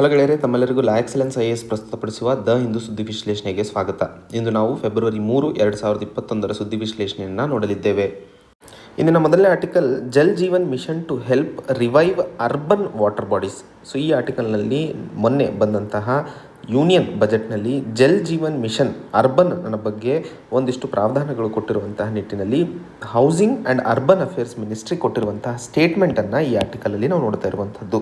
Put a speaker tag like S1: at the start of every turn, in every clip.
S1: Hello ಗೆಳೆಯರೆ, ತಮ್ಮೆಲ್ಲರಿಗೂ ಲಾ excellence IAS ಪ್ರಸ್ತುತಪಡಿಸುವ ದ ಹಿಂದೂ ಸುದ್ದಿ ವಿಶ್ಲೇಷಣೆಗೆ ಸ್ವಾಗತ. ಇಂದು ನಾವು ಫೆಬ್ರವರಿ 3, 2021 ಸುದ್ದಿ ವಿಶ್ಲೇಷಣೆಯನ್ನು ನೋಡಲಿದ್ದೇವೆ. ಇಂದಿನ ಮೊದಲನೇ article, Jal Jeevan Mission to help revive urban water bodies. So ಈ ಆರ್ಟಿಕಲ್ನಲ್ಲಿ ಮೊನ್ನೆ ಬಂದಂತಹ ಯೂನಿಯನ್ ಬಜೆಟ್ನಲ್ಲಿ ಜಲ್ ಜೀವನ್ ಮಿಷನ್ ಅರ್ಬನ್ ಅನ್ನೋ ಬಗ್ಗೆ ಒಂದಿಷ್ಟು ಪ್ರಾವಧಾನಗಳು ಕೊಟ್ಟಿರುವಂತಹ ನಿಟ್ಟಿನಲ್ಲಿ housing and urban affairs ministry ಕೊಟ್ಟಿರುವಂತಹ ಸ್ಟೇಟ್ಮೆಂಟನ್ನು ಈ ಆರ್ಟಿಕಲಲ್ಲಿ ನಾವು ನೋಡ್ತಾ ಇರುವಂಥದ್ದು.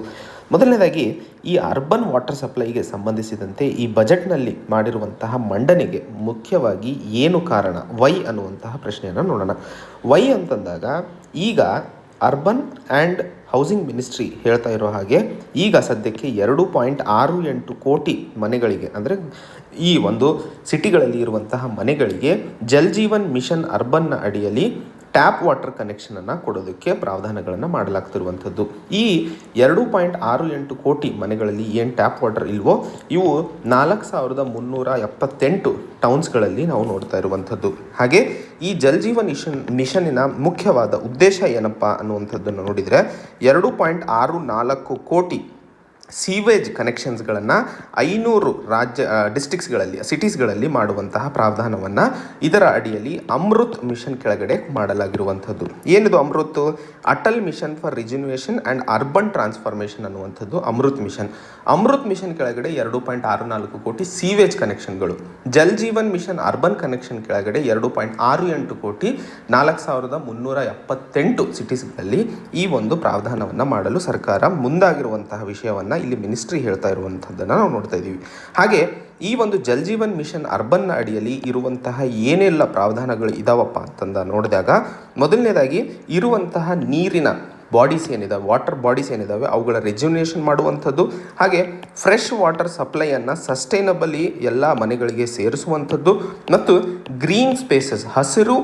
S1: ಮೊದಲನೇದಾಗಿ ಈ ಅರ್ಬನ್ ವಾಟರ್ ಸಪ್ಲೈಗೆ ಸಂಬಂಧಿಸಿದಂತೆ ಈ ಬಜೆಟ್ನಲ್ಲಿ ಮಾಡಿರುವಂತಹ ಮಂಡನೆಗೆ ಮುಖ್ಯವಾಗಿ ಏನು ಕಾರಣ, ವೈ ಅನ್ನುವಂತಹ ಪ್ರಶ್ನೆಯನ್ನು ನೋಡೋಣ. ವೈ ಅಂತಂದಾಗ ಈಗ ಅರ್ಬನ್ ಆ್ಯಂಡ್ ಹೌಸಿಂಗ್ ಮಿನಿಸ್ಟ್ರಿ ಹೇಳ್ತಾ ಇರೋ ಹಾಗೆ ಈಗ ಸದ್ಯಕ್ಕೆ 2.68 ಕೋಟಿ ಮನೆಗಳಿಗೆ, ಅಂದರೆ ಈ ಒಂದು ಸಿಟಿಗಳಲ್ಲಿ ಇರುವಂತಹ ಮನೆಗಳಿಗೆ ಜಲ್ ಜೀವನ್ ಮಿಷನ್ ಅರ್ಬನ್ನ ಅಡಿಯಲ್ಲಿ ಟ್ಯಾಪ್ ವಾಟರ್ ಕನೆಕ್ಷನನ್ನು ಕೊಡೋದಕ್ಕೆ ಪ್ರಾವಧಾನಗಳನ್ನು ಮಾಡಲಾಗ್ತಿರುವಂಥದ್ದು. ಈ 2.68 ಕೋಟಿ ಮನೆಗಳಲ್ಲಿ ಏನು ಟ್ಯಾಪ್ ವಾಟರ್ ಇಲ್ವೋ ಇವು 4378 ಟೌನ್ಸ್ಗಳಲ್ಲಿ ನಾವು ನೋಡ್ತಾ ಇರುವಂಥದ್ದು. ಹಾಗೆ ಈ ಜಲ್ ಜೀವನ್ ಮಿಷನ್ನಿನ ಮುಖ್ಯವಾದ ಉದ್ದೇಶ ಏನಪ್ಪ ಅನ್ನುವಂಥದ್ದನ್ನು ನೋಡಿದರೆ 2.64 ಕೋಟಿ ಸೀವೇಜ್ ಕನೆಕ್ಷನ್ಸ್ಗಳನ್ನು 500 ಡಿಸ್ಟ್ರಿಕ್ಸ್ಗಳಲ್ಲಿ, ಸಿಟೀಸ್ಗಳಲ್ಲಿ ಮಾಡುವಂತಹ ಪ್ರಾವಧಾನವನ್ನು ಇದರ ಅಡಿಯಲ್ಲಿ ಅಮೃತ್ ಮಿಷನ್ ಕೆಳಗಡೆ ಮಾಡಲಾಗಿರುವಂಥದ್ದು. ಏನಿದು Amrut? Atal mission for rejuvenation and urban transformation ಅನ್ನುವಂಥದ್ದು ಅಮೃತ್ ಮಿಷನ್. ಅಮೃತ್ ಮಿಷನ್ ಕೆಳಗಡೆ 2.64 ಕೋಟಿ ಸೀವೇಜ್ ಕನೆಕ್ಷನ್ಗಳು, Jal Jeevan mission urban connection ಕೆಳಗಡೆ 2.68 ಕೋಟಿ 4378 ಸಿಟೀಸ್ಗಳಲ್ಲಿ ಈ ಒಂದು ಪ್ರಾವಧಾನವನ್ನು ಮಾಡಲು ಸರ್ಕಾರ ಮುಂದಾಗಿರುವಂತಹ ವಿಷಯವನ್ನು ಇಲ್ಲಿ ಮಿನಿಸ್ಟ್ರಿ ಹೇಳ್ತಾ ಇರುವಂಥದ್ದನ್ನು ನಾವು ನೋಡ್ತಾ ಇದ್ದೀವಿ. ಹಾಗೆ ಈ ಒಂದು ಜಲ್ ಜೀವನ್ ಮಿಷನ್ ಅರ್ಬನ್ನ ಅಡಿಯಲ್ಲಿ ಇರುವಂತಹ ಏನೆಲ್ಲ ಪ್ರಾವಧಾನಗಳು ಇದಾವಪ್ಪ ಅಂತಂದ ನೋಡಿದಾಗ, ಮೊದಲನೇದಾಗಿ ಇರುವಂತಹ ನೀರಿನ ಬಾಡೀಸ್ ಏನಿದಾವೆ, ವಾಟರ್ ಬಾಡೀಸ್ ಏನಿದಾವೆ ಅವುಗಳ ರೆಜ್ಯುನೇಷನ್ ಮಾಡುವಂಥದ್ದು, ಹಾಗೆ ಫ್ರೆಶ್ ವಾಟರ್ ಸಪ್ಲೈಯನ್ನು ಸಸ್ಟೈನಬಲಿ ಎಲ್ಲ ಮನೆಗಳಿಗೆ ಸೇರಿಸುವಂಥದ್ದು, ಮತ್ತು ಗ್ರೀನ್ ಸ್ಪೇಸಸ್, ಹಸಿರು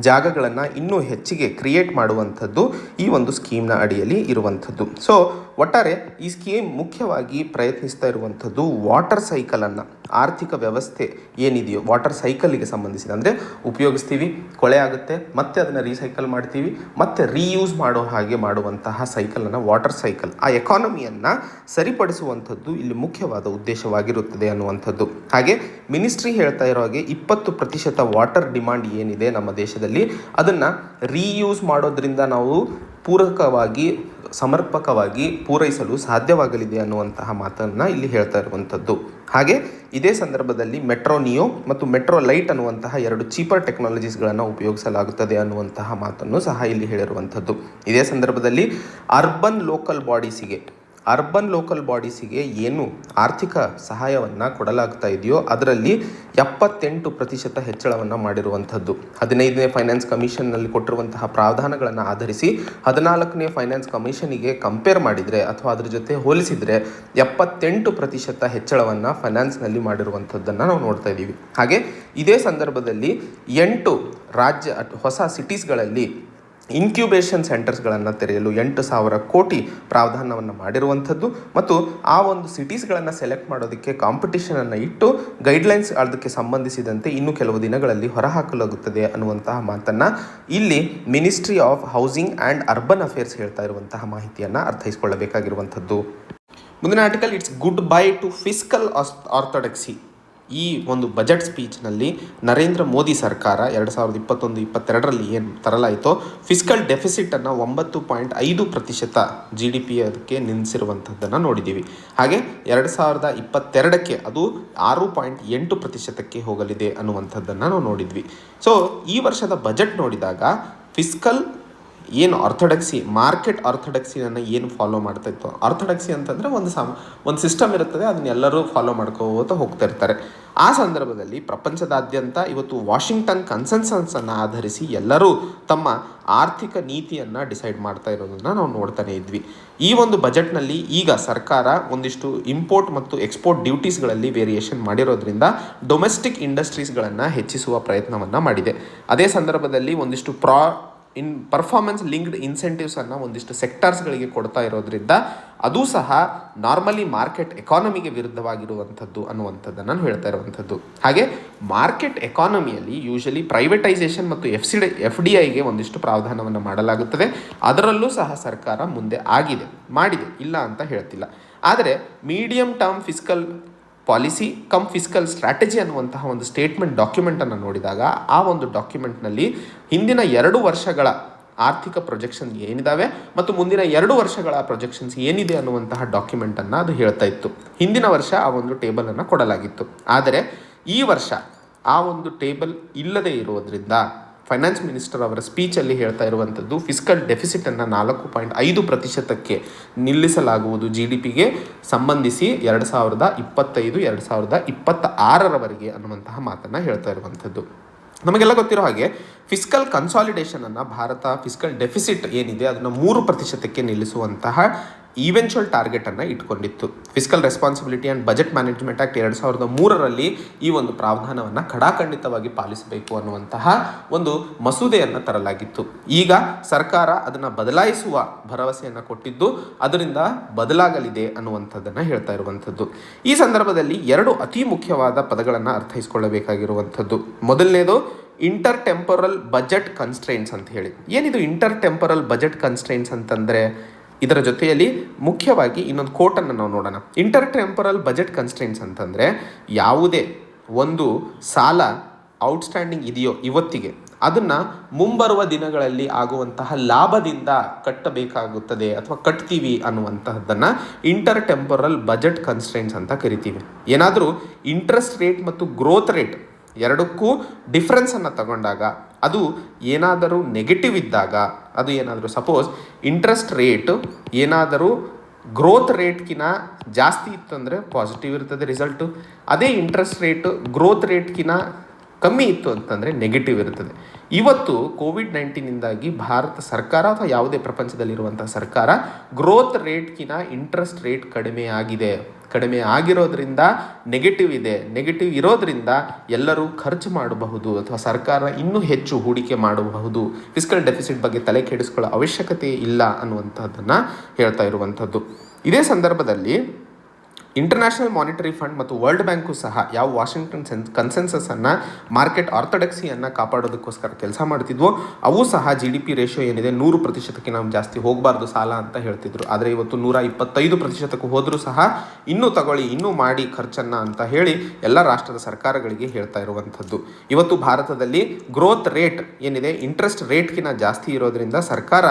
S1: ಜಾಗಗಳನ್ನು ಇನ್ನೂ ಹೆಚ್ಚಿಗೆ ಕ್ರಿಯೇಟ್ ಮಾಡುವಂಥದ್ದು ಈ ಒಂದು ಸ್ಕೀಮ್ನ ಅಡಿಯಲ್ಲಿ ಇರುವಂಥದ್ದು. ಸೊ ಒಟ್ಟಾರೆ ಈ ಸ್ಕೀಮ್ ಮುಖ್ಯವಾಗಿ ಪ್ರಯತ್ನಿಸ್ತಾ ಇರುವಂಥದ್ದು ವಾಟರ್ ಸೈಕಲನ್ನು, ಆರ್ಥಿಕ ವ್ಯವಸ್ಥೆ ಏನಿದೆಯೋ ವಾಟರ್ ಸೈಕಲಿಗೆ ಸಂಬಂಧಿಸಿದ, ಅಂದರೆ ಉಪಯೋಗಿಸ್ತೀವಿ, ಕೊಳೆ ಆಗುತ್ತೆ, ಮತ್ತೆ ಅದನ್ನು ರೀಸೈಕಲ್ ಮಾಡ್ತೀವಿ, ಮತ್ತೆ ರೀಯೂಸ್ ಮಾಡೋ ಹಾಗೆ ಮಾಡುವಂತಹ ಸೈಕಲನ್ನು ವಾಟರ್ ಸೈಕಲ್, ಆ ಎಕಾನಮಿಯನ್ನು ಸರಿಪಡಿಸುವಂಥದ್ದು ಇಲ್ಲಿ ಮುಖ್ಯವಾದ ಉದ್ದೇಶವಾಗಿರುತ್ತದೆ ಅನ್ನುವಂಥದ್ದು. ಹಾಗೆ ಮಿನಿಸ್ಟ್ರಿ ಹೇಳ್ತಾ ಇರೋ ಹಾಗೆ 20% ವಾಟರ್ ಡಿಮಾಂಡ್ ಏನಿದೆ ನಮ್ಮ ದೇಶದಲ್ಲಿ ಅದನ್ನು ರೀಯೂಸ್ ಮಾಡೋದ್ರಿಂದ ನಾವು ಪೂರಕವಾಗಿ, ಸಮರ್ಪಕವಾಗಿ ಪೂರೈಸಲು ಸಾಧ್ಯವಾಗಲಿದೆ ಅನ್ನುವಂತಹ ಮಾತನ್ನು ಇಲ್ಲಿ ಹೇಳ್ತಾ ಇರುವಂಥದ್ದು. ಹಾಗೆ ಇದೇ ಸಂದರ್ಭದಲ್ಲಿ ಮೆಟ್ರೋ ನಿಯೋ ಮತ್ತು ಮೆಟ್ರೋ ಲೈಟ್ ಅನ್ನುವಂತಹ 2 ಚೀಪರ್ ಟೆಕ್ನಾಲಜೀಸ್ಗಳನ್ನು ಉಪಯೋಗಿಸಲಾಗುತ್ತದೆ ಅನ್ನುವಂತಹ ಮಾತನ್ನು ಸಹ ಇಲ್ಲಿ ಹೇಳಿರುವಂಥದ್ದು. ಇದೇ ಸಂದರ್ಭದಲ್ಲಿ ಅರ್ಬನ್ ಲೋಕಲ್ ಬಾಡೀಸಿಗೆ ಏನು ಆರ್ಥಿಕ ಸಹಾಯವನ್ನು ಕೊಡಲಾಗ್ತಾ ಇದೆಯೋ ಅದರಲ್ಲಿ 78% ಹೆಚ್ಚಳವನ್ನು ಮಾಡಿರುವಂಥದ್ದು. 15ನೇ ಫೈನಾನ್ಸ್ ಕಮಿಷನ್ನಲ್ಲಿ ಕೊಟ್ಟಿರುವಂತಹ ಪ್ರಾವಧಾನಗಳನ್ನು ಆಧರಿಸಿ 14ನೇ ಫೈನಾನ್ಸ್ ಕಮಿಷನಿಗೆ ಕಂಪೇರ್ ಮಾಡಿದರೆ ಅಥವಾ ಅದರ ಜೊತೆ ಹೋಲಿಸಿದರೆ 78% ಹೆಚ್ಚಳವನ್ನು ಫೈನಾನ್ಸ್ನಲ್ಲಿ ಮಾಡಿರುವಂಥದ್ದನ್ನು ನಾವು ನೋಡ್ತಾ ಇದ್ದೀವಿ. ಹಾಗೆ ಇದೇ ಸಂದರ್ಭದಲ್ಲಿ 8 ಹೊಸ ಸಿಟೀಸ್ಗಳಲ್ಲಿ ಇನ್ಕ್ಯುಬೇಷನ್ ಸೆಂಟರ್ಸ್ಗಳನ್ನು ತೆರೆಯಲು 8,000 ಕೋಟಿ ಪ್ರಾವಧಾನವನ್ನು ಮಾಡಿರುವಂಥದ್ದು, ಮತ್ತು ಆ ಒಂದು ಸಿಟೀಸ್ಗಳನ್ನು ಸೆಲೆಕ್ಟ್ ಮಾಡೋದಕ್ಕೆ ಕಾಂಪಿಟಿಷನನ್ನು ಇಟ್ಟು ಗೈಡ್ಲೈನ್ಸ್ ಅದಕ್ಕೆ ಸಂಬಂಧಿಸಿದಂತೆ ಇನ್ನು ಕೆಲವು ದಿನಗಳಲ್ಲಿ ಹೊರಹಾಕಲಾಗುತ್ತದೆ ಅನ್ನುವಂತಹ ಮಾತನ್ನು ಇಲ್ಲಿ ministry of housing and urban affairs ಹೇಳ್ತಾ ಇರುವಂತಹ ಮಾಹಿತಿಯನ್ನು ಅರ್ಥೈಸಿಕೊಳ್ಳಬೇಕಾಗಿರುವಂಥದ್ದು. ಮುಂದಿನ article, it's goodbye to fiscal orthodoxy. ಈ ಒಂದು ಬಜೆಟ್ ಸ್ಪೀಚ್ನಲ್ಲಿ ನರೇಂದ್ರ ಮೋದಿ ಸರ್ಕಾರ 2021-22ರಲ್ಲಿ ಏನು ತರಲಾಯಿತೋ ಫಿಸ್ಕಲ್ ಡೆಫಿಸಿಟನ್ನು 9.5% GDP ಅದಕ್ಕೆ ನಿಲ್ಲಿಸಿರುವಂಥದ್ದನ್ನು ನೋಡಿದ್ದೀವಿ. ಹಾಗೆ 2022ಕ್ಕೆ ಅದು 6.8% ಹೋಗಲಿದೆ ಅನ್ನುವಂಥದ್ದನ್ನು ನಾವು ನೋಡಿದ್ವಿ. ಸೊ ಈ ವರ್ಷದ ಬಜೆಟ್ ನೋಡಿದಾಗ ಫಿಸ್ಕಲ್ ಏನು ಆರ್ಥೋಡಕ್ಸಿ, ಮಾರ್ಕೆಟ್ ಆರ್ಥೋಡಕ್ಸಿಯನ್ನು ಏನು ಫಾಲೋ ಮಾಡ್ತಾ ಇತ್ತು, ಆರ್ಥೋಡಕ್ಸಿ ಅಂತಂದರೆ ಒಂದು ಸಿಸ್ಟಮ್ ಇರುತ್ತದೆ, ಅದನ್ನ ಎಲ್ಲರೂ ಫಾಲೋ ಮಾಡ್ಕೋತ ಹೋಗ್ತಾ ಇರ್ತಾರೆ. ಆ ಸಂದರ್ಭದಲ್ಲಿ ಪ್ರಪಂಚದಾದ್ಯಂತ ಇವತ್ತು ವಾಷಿಂಗ್ಟನ್ ಕನ್ಸೆನ್ಸಸ್ಸನ್ನು ಆಧರಿಸಿ ಎಲ್ಲರೂ ತಮ್ಮ ಆರ್ಥಿಕ ನೀತಿಯನ್ನು ಡಿಸೈಡ್ ಮಾಡ್ತಾ ಇರೋದನ್ನು ನಾವು ನೋಡ್ತಾನೆ ಇದ್ವಿ. ಈ ಒಂದು ಬಜೆಟ್ನಲ್ಲಿ ಈಗ ಸರ್ಕಾರ ಒಂದಿಷ್ಟು ಇಂಪೋರ್ಟ್ ಮತ್ತು ಎಕ್ಸ್ಪೋರ್ಟ್ ಡ್ಯೂಟೀಸ್ಗಳಲ್ಲಿ ವೇರಿಯೇಷನ್ ಮಾಡಿರೋದ್ರಿಂದ ಡೊಮೆಸ್ಟಿಕ್ ಇಂಡಸ್ಟ್ರೀಸ್ಗಳನ್ನು ಹೆಚ್ಚಿಸುವ ಪ್ರಯತ್ನವನ್ನು ಮಾಡಿದೆ. ಅದೇ ಸಂದರ್ಭದಲ್ಲಿ ಒಂದಿಷ್ಟು ಪರ್ಫಾರ್ಮೆನ್ಸ್ ಲಿಂಕ್ಡ್ ಇನ್ಸೆಂಟಿವ್ಸನ್ನು ಒಂದಿಷ್ಟು ಸೆಕ್ಟರ್ಸ್ಗಳಿಗೆ ಕೊಡ್ತಾ ಇರೋದ್ರಿಂದ ಅದು ಸಹ ನಾರ್ಮಲಿ ಮಾರ್ಕೆಟ್ ಎಕಾನಮಿಗೆ ವಿರುದ್ಧವಾಗಿರುವಂಥದ್ದು ಅನ್ನುವಂಥದ್ದನ್ನು ನಾನು ಹೇಳ್ತಾ ಇರುವಂಥದ್ದು. ಹಾಗೆ ಮಾರ್ಕೆಟ್ ಎಕಾನಮಿಯಲ್ಲಿ ಯೂಶಲಿ ಪ್ರೈವೇಟೈಸೇಷನ್ ಮತ್ತು FDIಗೆ ಒಂದಿಷ್ಟು ಪ್ರಾವಧಾನವನ್ನು ಮಾಡಲಾಗುತ್ತದೆ. ಅದರಲ್ಲೂ ಸಹ ಸರ್ಕಾರ ಮುಂದೆ ಮಾಡಿದೆ, ಇಲ್ಲ ಅಂತ ಹೇಳ್ತಿಲ್ಲ. ಆದರೆ medium term fiscal policy come fiscal strategy ಅನ್ನುವಂತಹ ಒಂದು ಸ್ಟೇಟ್ಮೆಂಟ್ ಡಾಕ್ಯುಮೆಂಟನ್ನು ನೋಡಿದಾಗ ಆ ಒಂದು ಡಾಕ್ಯುಮೆಂಟ್ನಲ್ಲಿ ಹಿಂದಿನ 2 ವರ್ಷಗಳ ಆರ್ಥಿಕ ಪ್ರೊಜೆಕ್ಷನ್ ಏನಿದ್ದಾವೆ ಮತ್ತು ಮುಂದಿನ 2 ವರ್ಷಗಳ ಪ್ರೊಜೆಕ್ಷನ್ಸ್ ಏನಿದೆ ಅನ್ನುವಂತಹ ಡಾಕ್ಯುಮೆಂಟನ್ನು ಅದು ಹೇಳ್ತಾ ಇತ್ತು. ಹಿಂದಿನ ವರ್ಷ ಆ ಒಂದು ಟೇಬಲನ್ನು ಕೊಡಲಾಗಿತ್ತು. ಆದರೆ ಈ ವರ್ಷ ಆ ಒಂದು ಟೇಬಲ್ ಇಲ್ಲದೇ ಇರುವುದರಿಂದ ಫೈನಾನ್ಸ್ ಮಿನಿಸ್ಟರ್ ಅವರ ಸ್ಪೀಚಲ್ಲಿ ಹೇಳ್ತಾ ಇರುವಂಥದ್ದು ಫಿಸ್ಕಲ್ ಡೆಫಿಸಿಟನ್ನು 4.5% ನಿಲ್ಲಿಸಲಾಗುವುದು GDPಗೆ ಸಂಬಂಧಿಸಿ 2025-2026 ಅನ್ನುವಂತಹ ಮಾತನ್ನು ಹೇಳ್ತಾ ಇರುವಂಥದ್ದು. ನಮಗೆಲ್ಲ ಗೊತ್ತಿರೋ ಹಾಗೆ ಫಿಸ್ಕಲ್ ಕನ್ಸಾಲಿಡೇಷನನ್ನು ಭಾರತ ಫಿಸ್ಕಲ್ ಡೆಫಿಸಿಟ್ ಏನಿದೆ ಅದನ್ನು 3% ನಿಲ್ಲಿಸುವಂತಹ ಈವೆಂಚುವಲ್ ಟಾರ್ಗೆಟನ್ನು ಇಟ್ಕೊಂಡಿತ್ತು. Fiscal responsibility and budget management act 2003ರಲ್ಲಿ ಈ ಒಂದು ಪ್ರಾವಧಾನವನ್ನು ಖಡಾಖಂಡಿತವಾಗಿ ಪಾಲಿಸಬೇಕು ಅನ್ನುವಂತಹ ಒಂದು ಮಸೂದೆಯನ್ನು ತರಲಾಗಿತ್ತು. ಈಗ ಸರ್ಕಾರ ಅದನ್ನು ಬದಲಾಯಿಸುವ ಭರವಸೆಯನ್ನು ಕೊಟ್ಟಿದ್ದು ಅದರಿಂದ ಬದಲಾಗಲಿದೆ ಅನ್ನುವಂಥದ್ದನ್ನು ಹೇಳ್ತಾ ಇರುವಂಥದ್ದು. ಈ ಸಂದರ್ಭದಲ್ಲಿ 2 ಅತಿ ಮುಖ್ಯವಾದ ಪದಗಳನ್ನು ಅರ್ಥೈಸ್ಕೊಳ್ಳಬೇಕಾಗಿರುವಂಥದ್ದು. ಮೊದಲನೇದು ಇಂಟರ್ ಟೆಂಪೊರಲ್ ಬಜೆಟ್ ಕನ್ಸ್ಟ್ರೈನ್ಸ್ ಅಂತ ಹೇಳಿ. ಏನಿದು ಇಂಟರ್ ಟೆಂಪೊರಲ್ ಬಜೆಟ್ ಕನ್ಸ್ಟ್ರೈನ್ಸ್ ಅಂತಂದರೆ ಇದರ ಜೊತೆಯಲ್ಲಿ ಮುಖ್ಯವಾಗಿ ಇನ್ನೊಂದು ಕೋಟನ್ನು ನಾವು ನೋಡೋಣ. ಇಂಟರ್ ಟೆಂಪೊರಲ್ ಬಜೆಟ್ ಕನ್ಸ್ಟ್ರೈನ್ಸ್ ಅಂತಂದರೆ ಯಾವುದೇ ಒಂದು ಸಾಲ ಔಟ್ಸ್ಟ್ಯಾಂಡಿಂಗ್ ಇದೆಯೋ ಇವತ್ತಿಗೆ ಅದನ್ನು ಮುಂಬರುವ ದಿನಗಳಲ್ಲಿ ಆಗುವಂತಹ ಲಾಭದಿಂದ ಕಟ್ಟಬೇಕಾಗುತ್ತದೆ ಅಥವಾ ಕಟ್ತೀವಿ ಅನ್ನುವಂತಹದ್ದನ್ನು ಇಂಟರ್ ಟೆಂಪೊರಲ್ ಬಜೆಟ್ ಕನ್ಸ್ಟ್ರೈನ್ಸ್ ಅಂತ ಕರಿತೀವಿ. ಏನಾದರೂ ಇಂಟ್ರೆಸ್ಟ್ ರೇಟ್ ಮತ್ತು ಗ್ರೋತ್ ರೇಟ್ ಎರಡಕ್ಕೂ ಡಿಫ್ರೆನ್ಸನ್ನು ತಗೊಂಡಾಗ ಅದು ಏನಾದರೂ ನೆಗೆಟಿವ್ ಇದ್ದಾಗ, ಅದು ಏನಾದರೂ ಸಪೋಸ್ ಇಂಟ್ರೆಸ್ಟ್ ರೇಟ್ ಏನಾದರೂ ಗ್ರೋತ್ ರೇಟ್ಕಿನ ಜಾಸ್ತಿ ಇತ್ತು ಅಂದರೆ ಪಾಸಿಟಿವ್ ಇರ್ತದೆ ರಿಸಲ್ಟು. ಅದೇ ಇಂಟ್ರೆಸ್ಟ್ ರೇಟ್ ಗ್ರೋತ್ ರೇಟ್ಕಿನ ಕಮ್ಮಿ ಇತ್ತು ಅಂತಂದರೆ ನೆಗೆಟಿವ್ ಇರ್ತದೆ. ಇವತ್ತು ಕೋವಿಡ್-19 ಭಾರತ ಸರ್ಕಾರ ಅಥವಾ ಯಾವುದೇ ಪ್ರಪಂಚದಲ್ಲಿರುವಂಥ ಸರ್ಕಾರ ಗ್ರೋತ್ ರೇಟ್ಕಿನ ಇಂಟ್ರೆಸ್ಟ್ ರೇಟ್ ಕಡಿಮೆ ಆಗಿರೋದ್ರಿಂದ ನೆಗೆಟಿವ್ ಇದೆ. ನೆಗೆಟಿವ್ ಇರೋದ್ರಿಂದ ಎಲ್ಲರೂ ಖರ್ಚು ಮಾಡಬಹುದು ಅಥವಾ ಸರ್ಕಾರ ಇನ್ನೂ ಹೆಚ್ಚು ಹೂಡಿಕೆ ಮಾಡಬಹುದು. ಫಿಸ್ಕಲ್ ಡೆಫಿಸಿಟ್ ಬಗ್ಗೆ ತಲೆ ಕೆಡಿಸ್ಕೊಳ್ಳೋ ಅವಶ್ಯಕತೆ ಇಲ್ಲ ಅನ್ನುವಂಥದ್ದನ್ನು ಹೇಳ್ತಾ ಇರುವಂಥದ್ದು. ಇದೇ ಸಂದರ್ಭದಲ್ಲಿ ಇಂಟರ್ನ್ಯಾಷನಲ್ ಮಾನಿಟರಿ ಫಂಡ್ ಮತ್ತು ವರ್ಲ್ಡ್ ಬ್ಯಾಂಕು ಸಹ ಯಾವ ವಾಷಿಂಗ್ಟನ್ ಕನ್ಸೆನ್ಸಸ್ಸನ್ನು ಮಾರ್ಕೆಟ್ ಆರ್ಥೋಡಕ್ಸಿಯನ್ನು ಕಾಪಾಡೋದಕ್ಕೋಸ್ಕರ ಕೆಲಸ ಮಾಡ್ತಿದ್ವೋ ಅವು ಸಹ GDP ರೇಷಿಯೋ ಏನಿದೆ 100%ಕ್ಕೆ ನಾವು ಜಾಸ್ತಿ ಹೋಗಬಾರ್ದು ಸಾಲ ಅಂತ ಹೇಳ್ತಿದ್ರು. ಆದರೆ ಇವತ್ತು 125%ಕ್ಕೆ ಹೋದರೂ ಸಹ ಇನ್ನೂ ಮಾಡಿ ಖರ್ಚನ್ನು ಅಂತ ಹೇಳಿ ಎಲ್ಲ ರಾಷ್ಟ್ರದ ಸರ್ಕಾರಗಳಿಗೆ ಹೇಳ್ತಾ ಇರುವಂಥದ್ದು. ಇವತ್ತು ಭಾರತದಲ್ಲಿ ಗ್ರೋತ್ ರೇಟ್ ಏನಿದೆ ಇಂಟ್ರೆಸ್ಟ್ ರೇಟ್ಗಿನ ಜಾಸ್ತಿ ಇರೋದ್ರಿಂದ ಸರ್ಕಾರ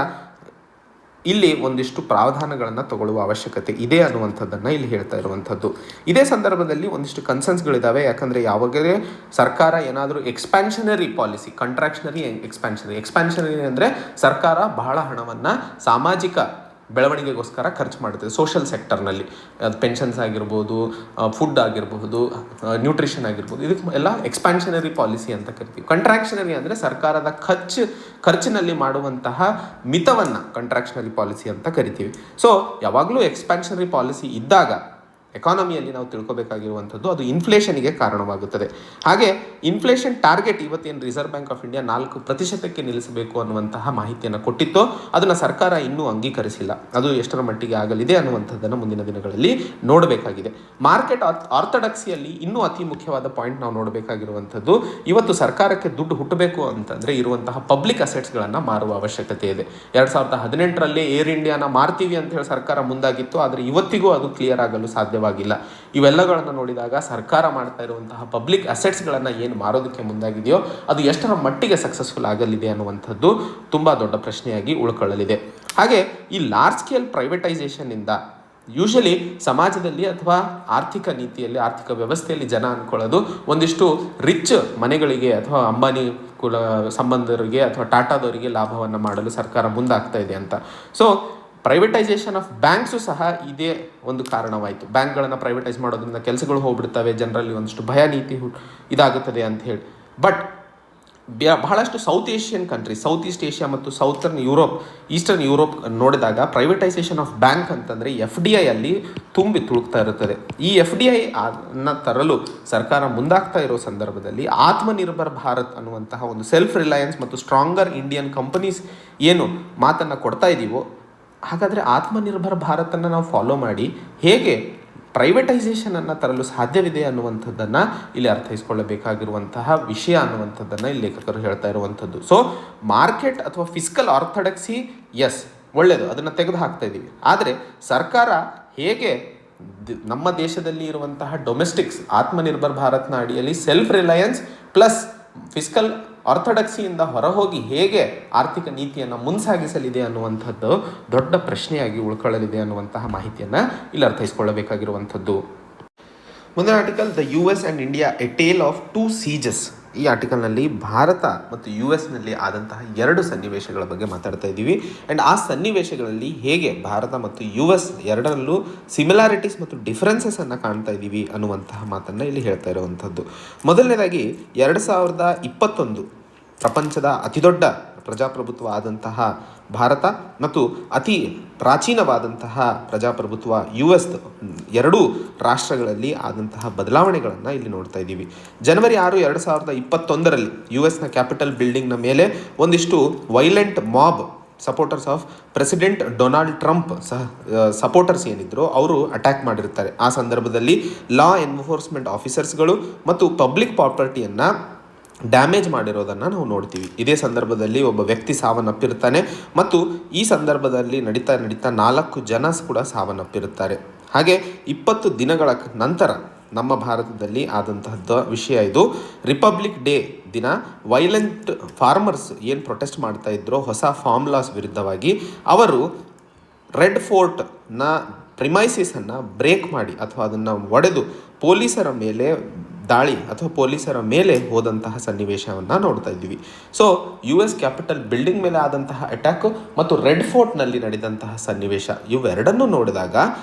S1: ಇಲ್ಲಿ ಒಂದಿಷ್ಟು ಪ್ರಾವಧಾನಗಳನ್ನು ತಗೊಳ್ಳುವ ಅವಶ್ಯಕತೆ ಇದೆ ಅನ್ನುವಂಥದ್ದನ್ನು ಇಲ್ಲಿ ಹೇಳ್ತಾ ಇರುವಂಥದ್ದು. ಇದೇ ಸಂದರ್ಭದಲ್ಲಿ ಒಂದಿಷ್ಟು ಕನ್ಸರ್ನ್ಸ್ಗಳಿದ್ದಾವೆ. ಯಾಕಂದರೆ ಯಾವಾಗಲೇ ಸರ್ಕಾರ ಏನಾದರೂ ಎಕ್ಸ್ಪ್ಯಾನ್ಷನರಿ ಪಾಲಿಸಿ, ಎಕ್ಸ್ಪ್ಯಾನ್ಷನರಿ ಅಂದರೆ ಸರ್ಕಾರ ಬಹಳ ಹಣವನ್ನು ಸಾಮಾಜಿಕ ಬೆಳವಣಿಗೆಗೋಸ್ಕರ ಖರ್ಚು ಮಾಡುತ್ತದೆ. ಸೋಷಲ್ ಸೆಕ್ಟರ್ನಲ್ಲಿ ಅದು ಪೆನ್ಷನ್ಸ್ ಆಗಿರ್ಬೋದು, ಫುಡ್ ಆಗಿರಬಹುದು, ನ್ಯೂಟ್ರಿಷನ್ ಆಗಿರ್ಬೋದು, ಇದಕ್ಕೆ ಎಲ್ಲ ಎಕ್ಸ್ಪ್ಯಾನ್ಷನರಿ ಪಾಲಿಸಿ ಅಂತ ಕರಿತೀವಿ. ಕಂಟ್ರಾಕ್ಷನರಿ ಅಂದರೆ ಸರ್ಕಾರದ ಖರ್ಚಿನಲ್ಲಿ ಮಾಡುವಂತಹ ಮಿತವನ್ನು ಕಂಟ್ರಾಕ್ಷನರಿ ಪಾಲಿಸಿ ಅಂತ ಕರಿತೀವಿ. ಸೊ ಯಾವಾಗಲೂ ಎಕ್ಸ್ಪ್ಯಾನ್ಷನರಿ ಪಾಲಿಸಿ ಇದ್ದಾಗ ಎಕಾನಮಿಯಲ್ಲಿ ನಾವು ತಿಳ್ಕೊಬೇಕಾಗಿರುವಂಥದ್ದು ಅದು ಇನ್ಫ್ಲೇಷನ್ಗೆ ಕಾರಣವಾಗುತ್ತದೆ. ಹಾಗೆ ಇನ್ಫ್ಲೇಷನ್ ಟಾರ್ಗೆಟ್ ಇವತ್ತೇನು ರಿಸರ್ವ್ ಬ್ಯಾಂಕ್ ಆಫ್ ಇಂಡಿಯಾ 4% ನಿಲ್ಲಿಸಬೇಕು ಅನ್ನುವಂತಹ ಮಾಹಿತಿಯನ್ನು ಕೊಟ್ಟಿತ್ತು, ಅದನ್ನು ಸರ್ಕಾರ ಇನ್ನೂ ಅಂಗೀಕರಿಸಿಲ್ಲ. ಅದು ಎಷ್ಟರ ಮಟ್ಟಿಗೆ ಆಗಲಿದೆ ಅನ್ನುವಂಥದ್ದನ್ನು ಮುಂದಿನ ದಿನಗಳಲ್ಲಿ ನೋಡಬೇಕಾಗಿದೆ. ಮಾರ್ಕೆಟ್ ಆರ್ಥೋಡಕ್ಸಿಯಲ್ಲಿ ಇನ್ನೂ ಅತಿ ಮುಖ್ಯವಾದ ಪಾಯಿಂಟ್ ನಾವು ನೋಡಬೇಕಾಗಿರುವಂಥದ್ದು, ಇವತ್ತು ಸರ್ಕಾರಕ್ಕೆ ದುಡ್ಡು ಹುಟ್ಟಬೇಕು ಅಂತಂದರೆ ಇರುವಂತಹ ಪಬ್ಲಿಕ್ ಅಸೆಟ್ಸ್ಗಳನ್ನು ಮಾರುವ ಅವಶ್ಯಕತೆ ಇದೆ. 2018ರಲ್ಲಿ ಏರ್ ಇಂಡಿಯಾನ ಮಾರ್ತೀವಿ ಅಂತ ಹೇಳಿ ಸರ್ಕಾರ ಮುಂದಾಗಿತ್ತು, ಆದರೆ ಇವತ್ತಿಗೂ ಅದು ಕ್ಲಿಯರ್ ಆಗಲು ಸಾಧ್ಯವಾಗಿಲ್ಲ. ಇವೆಲ್ಲಗಳನ್ನು ನೋಡಿದಾಗ ಸರ್ಕಾರ ಮಾಡ್ತಾ ಇರುವಂತಹ ಪಬ್ಲಿಕ್ ಅಸೆಟ್ಸ್ಗಳನ್ನು ಏನು ಮಾರೋದಕ್ಕೆ ಮುಂದಾಗಿದೆಯೋ ಅದು ಎಷ್ಟರ ಮಟ್ಟಿಗೆ ಸಕ್ಸಸ್ಫುಲ್ ಆಗಲಿದೆ ಅನ್ನುವಂಥದ್ದು ತುಂಬ ದೊಡ್ಡ ಪ್ರಶ್ನೆಯಾಗಿ ಉಳ್ಕೊಳ್ಳಲಿದೆ. ಹಾಗೆ ಈ ಲಾರ್ಜ್ ಸ್ಕೇಲ್ ಪ್ರೈವೇಟೈಸೇಷನ್ನಿಂದ ಯೂಶಲಿ ಸಮಾಜದಲ್ಲಿ ಅಥವಾ ಆರ್ಥಿಕ ನೀತಿಯಲ್ಲಿ, ಆರ್ಥಿಕ ವ್ಯವಸ್ಥೆಯಲ್ಲಿ ಜನ ಅಂದ್ಕೊಳ್ಳೋದು ಒಂದಿಷ್ಟು ರಿಚ್ ಮನೆಗಳಿಗೆ ಅಥವಾ ಅಂಬಾನಿ ಕುಲ ಸಂಬಂಧರಿಗೆ ಅಥವಾ ಟಾಟಾದವರಿಗೆ ಲಾಭವನ್ನು ಮಾಡಲು ಸರ್ಕಾರ ಮುಂದಾಗ್ತಾ ಇದೆ ಅಂತ. ಸೊ ಪ್ರೈವೇಟೈಸೇಷನ್ ಆಫ್ ಬ್ಯಾಂಕ್ಸು ಸಹ ಇದೇ ಒಂದು ಕಾರಣವಾಯಿತು. ಬ್ಯಾಂಕ್ಗಳನ್ನು ಪ್ರೈವೇಟೈಸ್ ಮಾಡೋದ್ರಿಂದ ಕೆಲಸಗಳು ಹೋಗ್ಬಿಡ್ತವೆ, ಜನರಲ್ಲಿ ಒಂದಿಷ್ಟು ಭಯ ನೀತಿ ಇದಾಗುತ್ತದೆ ಅಂತ ಹೇಳಿ. ಬಟ್ ಬಹಳಷ್ಟು south Asian countries, south East Asia ಮತ್ತು ಈಸ್ಟರ್ನ್ ಯುರೋಪ್ ನೋಡಿದಾಗ ಪ್ರೈವೇಟೈಸೇಷನ್ ಆಫ್ ಬ್ಯಾಂಕ್ ಅಂತಂದರೆ FDI ಅಲ್ಲಿ ತುಂಬಿ ತುಳುಕ್ತಾ ಇರುತ್ತದೆ. ಈ FDI ಅನ್ನು ತರಲು ಸರ್ಕಾರ ಮುಂದಾಗ್ತಾ ಇರೋ ಸಂದರ್ಭದಲ್ಲಿ ಆತ್ಮನಿರ್ಭರ್ ಭಾರತ್ ಅನ್ನುವಂತಹ ಒಂದು ಸೆಲ್ಫ್ ರಿಲಯನ್ಸ್ ಮತ್ತು ಸ್ಟ್ರಾಂಗರ್ ಇಂಡಿಯನ್ ಕಂಪನೀಸ್ ಏನು ಮಾತನ್ನು ಕೊಡ್ತಾ ಇದ್ದೀವೋ, ಹಾಗಾದರೆ ಆತ್ಮನಿರ್ಭರ್ ಭಾರತನ್ನು ನಾವು ಫಾಲೋ ಮಾಡಿ ಹೇಗೆ ಪ್ರೈವೇಟೈಸೇಷನನ್ನು ತರಲು ಸಾಧ್ಯವಿದೆ ಅನ್ನುವಂಥದ್ದನ್ನು ಇಲ್ಲಿ ಅರ್ಥೈಸ್ಕೊಳ್ಳಬೇಕಾಗಿರುವಂತಹ ವಿಷಯ ಅನ್ನುವಂಥದ್ದನ್ನು ಇಲ್ಲಿ ಲೇಖಕರು ಹೇಳ್ತಾ ಇರುವಂಥದ್ದು. ಸೊ ಮಾರ್ಕೆಟ್ ಅಥವಾ ಫಿಸ್ಕಲ್ ಆರ್ಥೋಡಕ್ಸಿ ಒಳ್ಳೆಯದು, ಅದನ್ನು ತೆಗೆದು ಹಾಕ್ತಾ ಇದ್ದೀವಿ. ಆದರೆ ಸರ್ಕಾರ ಹೇಗೆ ನಮ್ಮ ದೇಶದಲ್ಲಿ ಇರುವಂತಹ ಡೊಮೆಸ್ಟಿಕ್ಸ್ ಆತ್ಮನಿರ್ಭರ್ ಭಾರತ್ನ ಅಡಿಯಲ್ಲಿ ಸೆಲ್ಫ್ ರಿಲಯನ್ಸ್ ಪ್ಲಸ್ ಫಿಸ್ಕಲ್ ಆರ್ಥೋಡಕ್ಸಿಯಿಂದ ಹೊರಹೋಗಿ ಹೇಗೆ ಆರ್ಥಿಕ ನೀತಿಯನ್ನು ಮುನ್ಸಾಗಿಸಲಿದೆ ಅನ್ನುವಂಥದ್ದು ದೊಡ್ಡ ಪ್ರಶ್ನೆಯಾಗಿ ಉಳ್ಕೊಳ್ಳಲಿದೆ ಅನ್ನುವಂತಹ ಮಾಹಿತಿಯನ್ನು ಇಲ್ಲಿ ಅರ್ಥೈಸ್ಕೊಳ್ಳಬೇಕಾಗಿರುವಂಥದ್ದು. ಮುಂದಿನ article, the US and India a tale of two seizes. ಈ ಆರ್ಟಿಕಲ್ನಲ್ಲಿ ಭಾರತ ಮತ್ತು US ಆದಂತಹ ಎರಡು ಸನ್ನಿವೇಶಗಳ ಬಗ್ಗೆ ಮಾತಾಡ್ತಾ ಇದ್ದೀವಿ. ಆ್ಯಂಡ್ ಆ ಸನ್ನಿವೇಶಗಳಲ್ಲಿ ಹೇಗೆ ಭಾರತ ಮತ್ತು US ಎರಡರಲ್ಲೂ ಸಿಮಿಲಾರಿಟೀಸ್ ಮತ್ತು ಡಿಫರೆನ್ಸಸನ್ನು ಕಾಣ್ತಾ ಇದ್ದೀವಿ ಅನ್ನುವಂತಹ ಮಾತನ್ನು ಇಲ್ಲಿ ಹೇಳ್ತಾ ಇರುವಂಥದ್ದು. ಮೊದಲನೇದಾಗಿ 2021 ಪ್ರಪಂಚದ ಅತಿದೊಡ್ಡ ಪ್ರಜಾಪ್ರಭುತ್ವ ಆದಂತಹ ಭಾರತ ಮತ್ತು ಅತಿ ಪ್ರಾಚೀನವಾದಂತಹ ಪ್ರಜಾಪ್ರಭುತ್ವ US ಎರಡೂ ರಾಷ್ಟ್ರಗಳಲ್ಲಿ ಆದಂತಹ ಬದಲಾವಣೆಗಳನ್ನು ಇಲ್ಲಿ ನೋಡ್ತಾ ಇದ್ದೀವಿ. ಜನವರಿ 6, 2021 US ಕ್ಯಾಪಿಟಲ್ ಬಿಲ್ಡಿಂಗ್ನ ಮೇಲೆ ಒಂದಿಷ್ಟು violent mob supporters of president Donald Trump supporters ಏನಿದ್ರು ಅವರು ಅಟ್ಯಾಕ್ ಮಾಡಿರ್ತಾರೆ. ಆ ಸಂದರ್ಭದಲ್ಲಿ ಲಾ ಎನ್ಫೋರ್ಸ್ಮೆಂಟ್ ಆಫೀಸರ್ಸ್ಗಳು ಮತ್ತು ಪಬ್ಲಿಕ್ ಪ್ರಾಪರ್ಟಿಯನ್ನು ಡ್ಯಾಮೇಜ್ ಮಾಡಿರೋದನ್ನು ನಾವು ನೋಡ್ತೀವಿ. ಇದೇ ಸಂದರ್ಭದಲ್ಲಿ ಒಬ್ಬ ವ್ಯಕ್ತಿ ಸಾವನ್ನಪ್ಪಿರ್ತಾನೆ ಮತ್ತು ಈ ಸಂದರ್ಭದಲ್ಲಿ ನಡೀತಾ 4 ಜನ ಕೂಡ ಸಾವನ್ನಪ್ಪಿರುತ್ತಾರೆ. ಹಾಗೆ 20 ದಿನಗಳ ನಂತರ ನಮ್ಮ ಭಾರತದಲ್ಲಿ ಆದಂತಹದ್ದು ವಿಷಯ ಇದು. ರಿಪಬ್ಲಿಕ್ ಡೇ ದಿನ ವೈಲೆಂಟ್ ಫಾರ್ಮರ್ಸ್ ಏನು ಪ್ರೊಟೆಸ್ಟ್ ಮಾಡ್ತಾ ಇದ್ರೋ ಹೊಸ ಫಾರ್ಮ್ ಲಾಸ್ ವಿರುದ್ಧವಾಗಿ ಅವರು ರೆಡ್ ಫೋರ್ಟ್ನ ಪ್ರಿಮೈಸಿಸನ್ನು ಬ್ರೇಕ್ ಮಾಡಿ ಅಥವಾ ಅದನ್ನು ಒಡೆದು ಪೊಲೀಸರ ಮೇಲೆ ದಾಳಿ ಅಥವಾ ಪೊಲೀಸರ ಮೇಲೆ ಹೋದಂತಹ ಸನ್ನಿವೇಶವನ್ನು ನೋಡ್ತಾ ಇದ್ದೀವಿ. ಸೊ US ಕ್ಯಾಪಿಟಲ್ ಬಿಲ್ಡಿಂಗ್ ಮೇಲೆ ಆದಂತಹ ಅಟ್ಯಾಕ್ ಮತ್ತು ರೆಡ್ ಫೋರ್ಟ್ನಲ್ಲಿ ನಡೆದಂತಹ ಸನ್ನಿವೇಶ ಇವೆರಡನ್ನೂ ನೋಡಿದಾಗ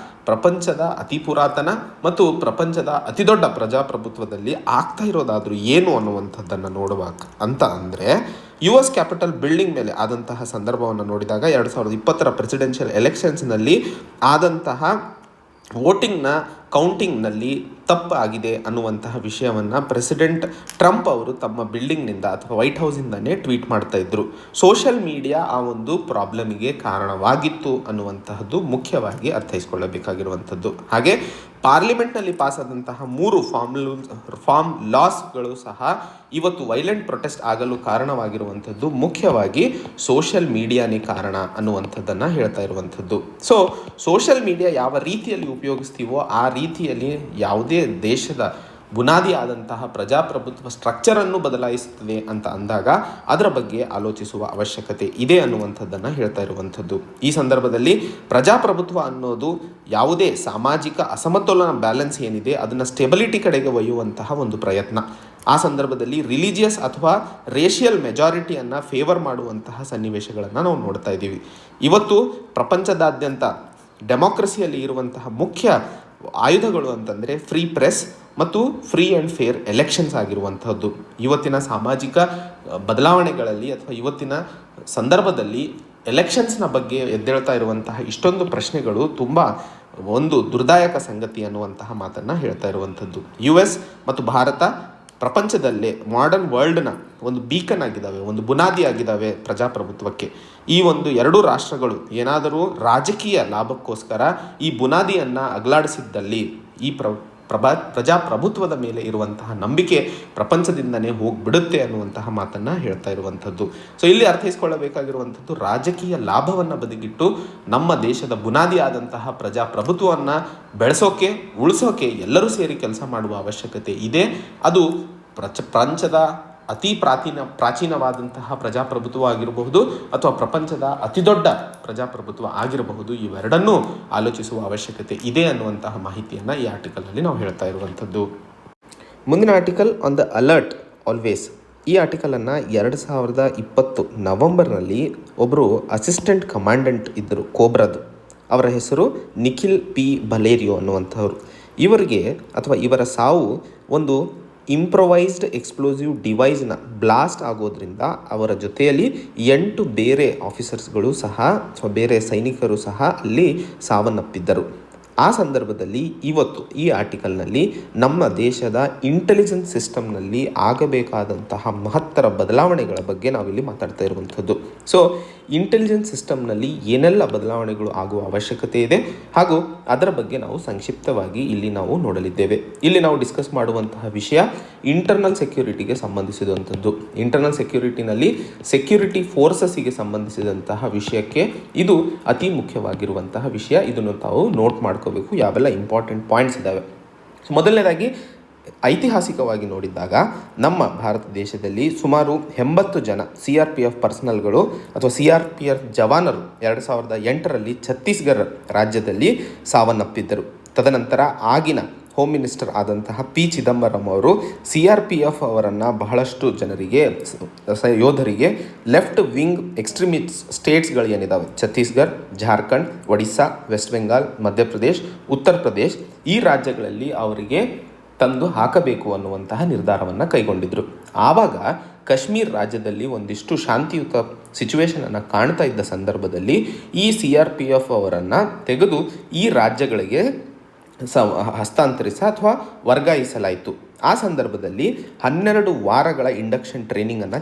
S1: ಪ್ರಪಂಚದ ಅತಿ ಪುರಾತನ ಮತ್ತು ಪ್ರಪಂಚದ ಅತಿ ದೊಡ್ಡ ಪ್ರಜಾಪ್ರಭುತ್ವದಲ್ಲಿ ಆಗ್ತಾ ಇರೋದಾದರೂ ಏನು ಅನ್ನುವಂಥದ್ದನ್ನು ನೋಡುವಾಗ ಅಂತ ಅಂದರೆ US ಕ್ಯಾಪಿಟಲ್ ಬಿಲ್ಡಿಂಗ್ ಮೇಲೆ ಆದಂತಹ ಸಂದರ್ಭವನ್ನು ನೋಡಿದಾಗ 2020 ಪ್ರೆಸಿಡೆನ್ಷಿಯಲ್ ಎಲೆಕ್ಷನ್ಸ್ನಲ್ಲಿ ಆದಂತಹ ವೋಟಿಂಗ್ನ ಕೌಂಟಿಂಗ್ನಲ್ಲಿ ತಪ್ಪಾಗಿದೆ ಅನ್ನುವಂತಹ ವಿಷಯವನ್ನು ಪ್ರೆಸಿಡೆಂಟ್ ಟ್ರಂಪ್ ಅವರು ತಮ್ಮ ಬಿಲ್ಡಿಂಗ್ನಿಂದ ಅಥವಾ ವೈಟ್ ಹೌಸಿಂದನೇ ಟ್ವೀಟ್ ಮಾಡ್ತಾ ಇದ್ರು. ಸೋಷಿಯಲ್ ಮೀಡಿಯಾ ಆ ಒಂದು ಪ್ರಾಬ್ಲಮಿಗೆ ಕಾರಣವಾಗಿತ್ತು ಅನ್ನುವಂತಹದ್ದು ಮುಖ್ಯವಾಗಿ ಅರ್ಥೈಸ್ಕೊಳ್ಳಬೇಕಾಗಿರುವಂಥದ್ದು. ಹಾಗೆ ಪಾರ್ಲಿಮೆಂಟ್ನಲ್ಲಿ ಪಾಸಾದಂತಹ 3 ಫಾರ್ಮ್ ಲಾಸ್ಗಳು ಸಹ ಇವತ್ತು ವೈಲೆಂಟ್ ಪ್ರೊಟೆಸ್ಟ್ ಆಗಲು ಕಾರಣವಾಗಿರುವಂಥದ್ದು ಮುಖ್ಯವಾಗಿ ಸೋಷಿಯಲ್ ಮೀಡಿಯಾನೇ ಕಾರಣ ಅನ್ನುವಂಥದ್ದನ್ನು ಹೇಳ್ತಾ ಇರುವಂಥದ್ದು. ಸೊ ಸೋಷಿಯಲ್ ಮೀಡಿಯಾ ಯಾವ ರೀತಿಯಲ್ಲಿ ಉಪಯೋಗಿಸ್ತೀವೋ ಆ ರೀತಿಯಲ್ಲಿ ಯಾವುದೇ ದೇಶದ ಬುನಾದಿ ಆದಂತಹ ಪ್ರಜಾಪ್ರಭುತ್ವ ಸ್ಟ್ರಕ್ಚರನ್ನು ಬದಲಾಯಿಸುತ್ತದೆ ಅಂತ ಅಂದಾಗ ಅದರ ಬಗ್ಗೆ ಆಲೋಚಿಸುವ ಅವಶ್ಯಕತೆ ಇದೆ ಅನ್ನುವಂಥದ್ದನ್ನು ಹೇಳ್ತಾ ಇರುವಂಥದ್ದು. ಈ ಸಂದರ್ಭದಲ್ಲಿ ಪ್ರಜಾಪ್ರಭುತ್ವ ಅನ್ನೋದು ಯಾವುದೇ ಸಾಮಾಜಿಕ ಅಸಮತೋಲನ ಬ್ಯಾಲೆನ್ಸ್ ಏನಿದೆ ಅದನ್ನು ಸ್ಟೆಬಿಲಿಟಿ ಕಡೆಗೆ ಒಯ್ಯುವಂತಹ ಒಂದು ಪ್ರಯತ್ನ. ಆ ಸಂದರ್ಭದಲ್ಲಿ ರಿಲಿಜಿಯಸ್ ಅಥವಾ ರೇಷಿಯಲ್ ಮೆಜಾರಿಟಿಯನ್ನು ಫೇವರ್ ಮಾಡುವಂತಹ ಸನ್ನಿವೇಶಗಳನ್ನು ನಾವು ನೋಡ್ತಾ ಇದ್ದೀವಿ. ಇವತ್ತು ಪ್ರಪಂಚದಾದ್ಯಂತ ಡೆಮೋಕ್ರಸಿಯಲ್ಲಿ ಇರುವಂತಹ ಮುಖ್ಯ ಆಯುಧಗಳು ಅಂತಂದರೆ ಫ್ರೀ ಪ್ರೆಸ್ ಮತ್ತು ಫ್ರೀ ಆ್ಯಂಡ್ ಫೇರ್ ಎಲೆಕ್ಷನ್ಸ್ ಆಗಿರುವಂಥದ್ದು. ಇವತ್ತಿನ ಸಾಮಾಜಿಕ ಬದಲಾವಣೆಗಳಲ್ಲಿ ಅಥವಾ ಇವತ್ತಿನ ಸಂದರ್ಭದಲ್ಲಿ ಎಲೆಕ್ಷನ್ಸ್ನ ಬಗ್ಗೆ ಎದ್ದೇಳ್ತಾ ಇರುವಂತಹ ಇಷ್ಟೊಂದು ಪ್ರಶ್ನೆಗಳು ತುಂಬ ಒಂದು ದುರ್ದಾಯಕ ಸಂಗತಿ ಅನ್ನುವಂತಹ ಮಾತನ್ನು ಹೇಳ್ತಾ ಇರುವಂಥದ್ದು. US ಮತ್ತು ಭಾರತ ಪ್ರಪಂಚದಲ್ಲೇ ಮಾಡರ್ನ್ ವರ್ಲ್ಡ್ನ ಒಂದು ಬೀಕನ್ ಆಗಿದ್ದಾವೆ, ಒಂದು ಬುನಾದಿ ಆಗಿದ್ದಾವೆ ಪ್ರಜಾಪ್ರಭುತ್ವಕ್ಕೆ. ಈ ಒಂದು ಎರಡೂ ರಾಷ್ಟ್ರಗಳು ಏನಾದರೂ ರಾಜಕೀಯ ಲಾಭಕ್ಕೋಸ್ಕರ ಈ ಬುನಾದಿಯನ್ನು ಅಗಲಾಡಿಸಿದ್ದಲ್ಲಿ ಈ ಪ್ರಜಾಪ್ರಭುತ್ವದ ಮೇಲೆ ಇರುವಂತಹ ನಂಬಿಕೆ ಪ್ರಪಂಚದಿಂದನೇ ಹೋಗಿಬಿಡುತ್ತೆ ಅನ್ನುವಂತಹ ಮಾತನ್ನು ಹೇಳ್ತಾ ಇರುವಂಥದ್ದು. ಸೊ ಇಲ್ಲಿ ಅರ್ಥೈಸ್ಕೊಳ್ಳಬೇಕಾಗಿರುವಂಥದ್ದು ರಾಜಕೀಯ ಲಾಭವನ್ನು ಬದಿಗಿಟ್ಟು ನಮ್ಮ ದೇಶದ ಬುನಾದಿ ಆದಂತಹ ಪ್ರಜಾಪ್ರಭುತ್ವವನ್ನು ಬೆಳೆಸೋಕೆ ಉಳಿಸೋಕೆ ಎಲ್ಲರೂ ಸೇರಿ ಕೆಲಸ ಮಾಡುವ ಅವಶ್ಯಕತೆ ಇದೆ. ಅದು ಪ್ರಪಂಚದ ಅತಿ ಪ್ರಾಚೀನವಾದಂತಹ ಪ್ರಜಾಪ್ರಭುತ್ವ ಆಗಿರಬಹುದು ಅಥವಾ ಪ್ರಪಂಚದ ಅತಿ ದೊಡ್ಡ ಪ್ರಜಾಪ್ರಭುತ್ವ ಆಗಿರಬಹುದು. ಇವೆರಡನ್ನೂ ಆಲೋಚಿಸುವ ಅವಶ್ಯಕತೆ ಇದೆ ಅನ್ನುವಂತಹ ಮಾಹಿತಿಯನ್ನು ಈ ಆರ್ಟಿಕಲ್ನಲ್ಲಿ ನಾವು ಹೇಳ್ತಾ ಇರುವಂಥದ್ದು. ಮುಂದಿನ article on the alert always. ಈ ಆರ್ಟಿಕಲನ್ನು 2020 ನವೆಂಬರ್ನಲ್ಲಿ ಒಬ್ಬರು ಅಸಿಸ್ಟೆಂಟ್ ಕಮಾಂಡೆಂಟ್ ಇದ್ದರು ಕೋಬ್ರಾದು. ಅವರ ಹೆಸರು ನಿಖಿಲ್ P. ಬಲೇರಿಯೋ ಅನ್ನುವಂಥವ್ರು. ಇವರಿಗೆ ಅಥವಾ ಇವರ ಸಾವು ಒಂದು ಇಂಪ್ರೊವೈಸ್ಡ್ ಎಕ್ಸ್ಪ್ಲೋಸಿವ್ ಡಿವೈಸ್ನ ಬ್ಲಾಸ್ಟ್ ಆಗೋದ್ರಿಂದ ಅವರ ಜೊತೆಯಲ್ಲಿ 8 ಬೇರೆ ಆಫೀಸರ್ಸ್ಗಳು ಸಹ ಅಥವಾ ಬೇರೆ ಸೈನಿಕರು ಸಹ ಅಲ್ಲಿ ಸಾವನ್ನಪ್ಪಿದ್ದರು. ಆ ಸಂದರ್ಭದಲ್ಲಿ ಇವತ್ತು ಈ ಆರ್ಟಿಕಲ್ನಲ್ಲಿ ನಮ್ಮ ದೇಶದ ಇಂಟೆಲಿಜೆನ್ಸ್ ಸಿಸ್ಟಮ್ನಲ್ಲಿ ಆಗಬೇಕಾದಂತಹ ಮಹತ್ತರ ಬದಲಾವಣೆಗಳ ಬಗ್ಗೆ ನಾವಿಲ್ಲಿ ಮಾತಾಡ್ತಾ ಇರುವಂಥದ್ದು. ಸೊ ಇಂಟೆಲಿಜೆನ್ಸ್ ಸಿಸ್ಟಮ್ನಲ್ಲಿ ಏನೆಲ್ಲ ಬದಲಾವಣೆಗಳು ಆಗುವ ಅವಶ್ಯಕತೆ ಇದೆ ಹಾಗೂ ಅದರ ಬಗ್ಗೆ ನಾವು ಸಂಕ್ಷಿಪ್ತವಾಗಿ ಇಲ್ಲಿ ನಾವು ನೋಡಲಿದ್ದೇವೆ. ಇಲ್ಲಿ ನಾವು ಡಿಸ್ಕಸ್ ಮಾಡುವಂತಹ ವಿಷಯ ಇಂಟರ್ನಲ್ ಸೆಕ್ಯೂರಿಟಿಗೆ ಸಂಬಂಧಿಸಿದಂಥದ್ದು. ಇಂಟರ್ನಲ್ ಸೆಕ್ಯೂರಿಟಿನಲ್ಲಿ ಸೆಕ್ಯೂರಿಟಿ ಫೋರ್ಸಸ್ಸಿಗೆ ಸಂಬಂಧಿಸಿದಂತಹ ವಿಷಯಕ್ಕೆ ಇದು ಅತಿ ಮುಖ್ಯವಾಗಿರುವಂತಹ ವಿಷಯ. ಇದನ್ನು ತಾವು ನೋಟ್ ಮಾಡ್ಕೋಬೇಕು, ಯಾವೆಲ್ಲ ಇಂಪಾರ್ಟೆಂಟ್ ಪಾಯಿಂಟ್ಸ್ ಇದ್ದಾವೆ. ಮೊದಲನೇದಾಗಿ ಐತಿಹಾಸಿಕವಾಗಿ ನೋಡಿದಾಗ ನಮ್ಮ ಭಾರತ ದೇಶದಲ್ಲಿ ಸುಮಾರು 80 ಜನ CRPF ಪರ್ಸನಲ್ಗಳು ಅಥವಾ CRPF ಜವಾನರು 2008ರಲ್ಲಿ ಛತ್ತೀಸ್ಗಢ ರಾಜ್ಯದಲ್ಲಿ ಸಾವನ್ನಪ್ಪಿದ್ದರು. ತದನಂತರ ಆಗಿನ ಹೋಮ್ ಮಿನಿಸ್ಟರ್ ಆದಂತಹ P. ಚಿದಂಬರಂ ಅವರು CRPF ಅವರನ್ನು ಬಹಳಷ್ಟು ಜನರಿಗೆ ಯೋಧರಿಗೆ left wing extremist ಸ್ಟೇಟ್ಸ್ಗಳು ಏನಿದ್ದಾವೆ, Chhattisgarh, Jharkhand, Odisha, West Bengal, Madhya Pradesh, Uttar Pradesh, ಈ ರಾಜ್ಯಗಳಲ್ಲಿ ಅವರಿಗೆ ತಂದು ಹಾಕಬೇಕು ಅನ್ನುವಂತಹ ನಿರ್ಧಾರವನ್ನು ಕೈಗೊಂಡಿದ್ದರು. ಆವಾಗ ಕಾಶ್ಮೀರ್ ರಾಜ್ಯದಲ್ಲಿ ಒಂದಿಷ್ಟು ಶಾಂತಿಯುತ ಸಿಚುವೇಶನನ್ನು ಕಾಣ್ತಾ ಇದ್ದ ಸಂದರ್ಭದಲ್ಲಿ ಈ CRPF ಅವರನ್ನು ತೆಗೆದು ಈ ರಾಜ್ಯಗಳಿಗೆ ಹಸ್ತಾಂತರಿಸ ಅಥವಾ ವರ್ಗಾಯಿಸಲಾಯಿತು. ಆ ಸಂದರ್ಭದಲ್ಲಿ 12 ವಾರಗಳ ಇಂಡಕ್ಷನ್ ಟ್ರೈನಿಂಗನ್ನು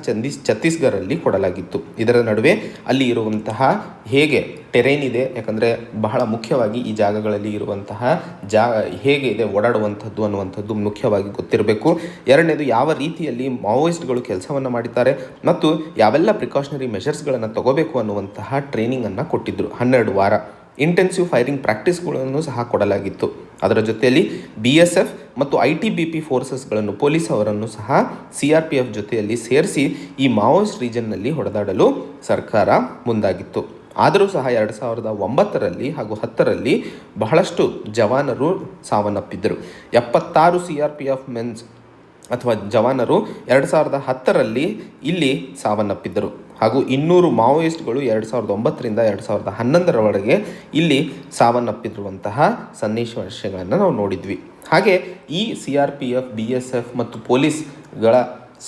S1: ಛತ್ತೀಸ್ಗಢಲ್ಲಿ ಕೊಡಲಾಗಿತ್ತು. ಇದರ ನಡುವೆ ಅಲ್ಲಿ ಇರುವಂತಹ ಹೇಗೆ ಟೆರೇನ್ ಇದೆ, ಯಾಕಂದರೆ ಬಹಳ ಮುಖ್ಯವಾಗಿ ಈ ಜಾಗಗಳಲ್ಲಿ ಇರುವಂತಹ ಹೇಗೆ ಇದೆ ಓಡಾಡುವಂಥದ್ದು ಅನ್ನುವಂಥದ್ದು ಮುಖ್ಯವಾಗಿ ಗೊತ್ತಿರಬೇಕು. ಎರಡನೇದು, ಯಾವ ರೀತಿಯಲ್ಲಿ ಮಾವೋಯಿಸ್ಟ್ಗಳು ಕೆಲಸವನ್ನು ಮಾಡಿದ್ದಾರೆ ಮತ್ತು ಯಾವೆಲ್ಲ ಪ್ರಿಕಾಷನರಿ ಮೆಷರ್ಸ್ಗಳನ್ನು ತಗೋಬೇಕು ಅನ್ನುವಂತಹ ಟ್ರೈನಿಂಗನ್ನು ಕೊಟ್ಟಿದ್ದರು. 12 ವಾರ ಇಂಟೆನ್ಸಿವ್ ಫೈರಿಂಗ್ ಪ್ರಾಕ್ಟೀಸ್ಗಳನ್ನು ಸಹ ಕೊಡಲಾಗಿತ್ತು. ಅದರ ಜೊತೆಯಲ್ಲಿ BSF ಮತ್ತು ITBP ಫೋರ್ಸಸ್ಗಳನ್ನು, ಪೊಲೀಸ್ ಅವರನ್ನು ಸಹ CRPF ಜೊತೆಯಲ್ಲಿ ಸೇರಿಸಿ ಈ ಮಾವೋಯಿಸ್ಟ್ ರೀಜನ್ನಲ್ಲಿ ಹೊಡೆದಾಡಲು ಸರ್ಕಾರ ಮುಂದಾಗಿತ್ತು. ಆದರೂ ಸಹ 2009ರಲ್ಲಿ ಹಾಗೂ 10ರಲ್ಲಿ ಬಹಳಷ್ಟು ಜವಾನರು ಸಾವನ್ನಪ್ಪಿದ್ದರು. 76 CRPF ಮೆನ್ಸ್ ಅಥವಾ ಜವಾನರು 2010ರಲ್ಲಿ ಇಲ್ಲಿ ಸಾವನ್ನಪ್ಪಿದ್ದರು ಹಾಗೂ 200 ಮಾವೋಯಿಸ್ಟ್ಗಳು 2009ರಿಂದ 2011ರವರೆಗೆ ಇಲ್ಲಿ ಸಾವನ್ನಪ್ಪಿರುವಂತಹ ಸನ್ನಿವೇಶಗಳನ್ನು ನಾವು ನೋಡಿದ್ವಿ. ಹಾಗೆ ಈ CRPF, BSF ಮತ್ತು ಪೊಲೀಸ್ಗಳ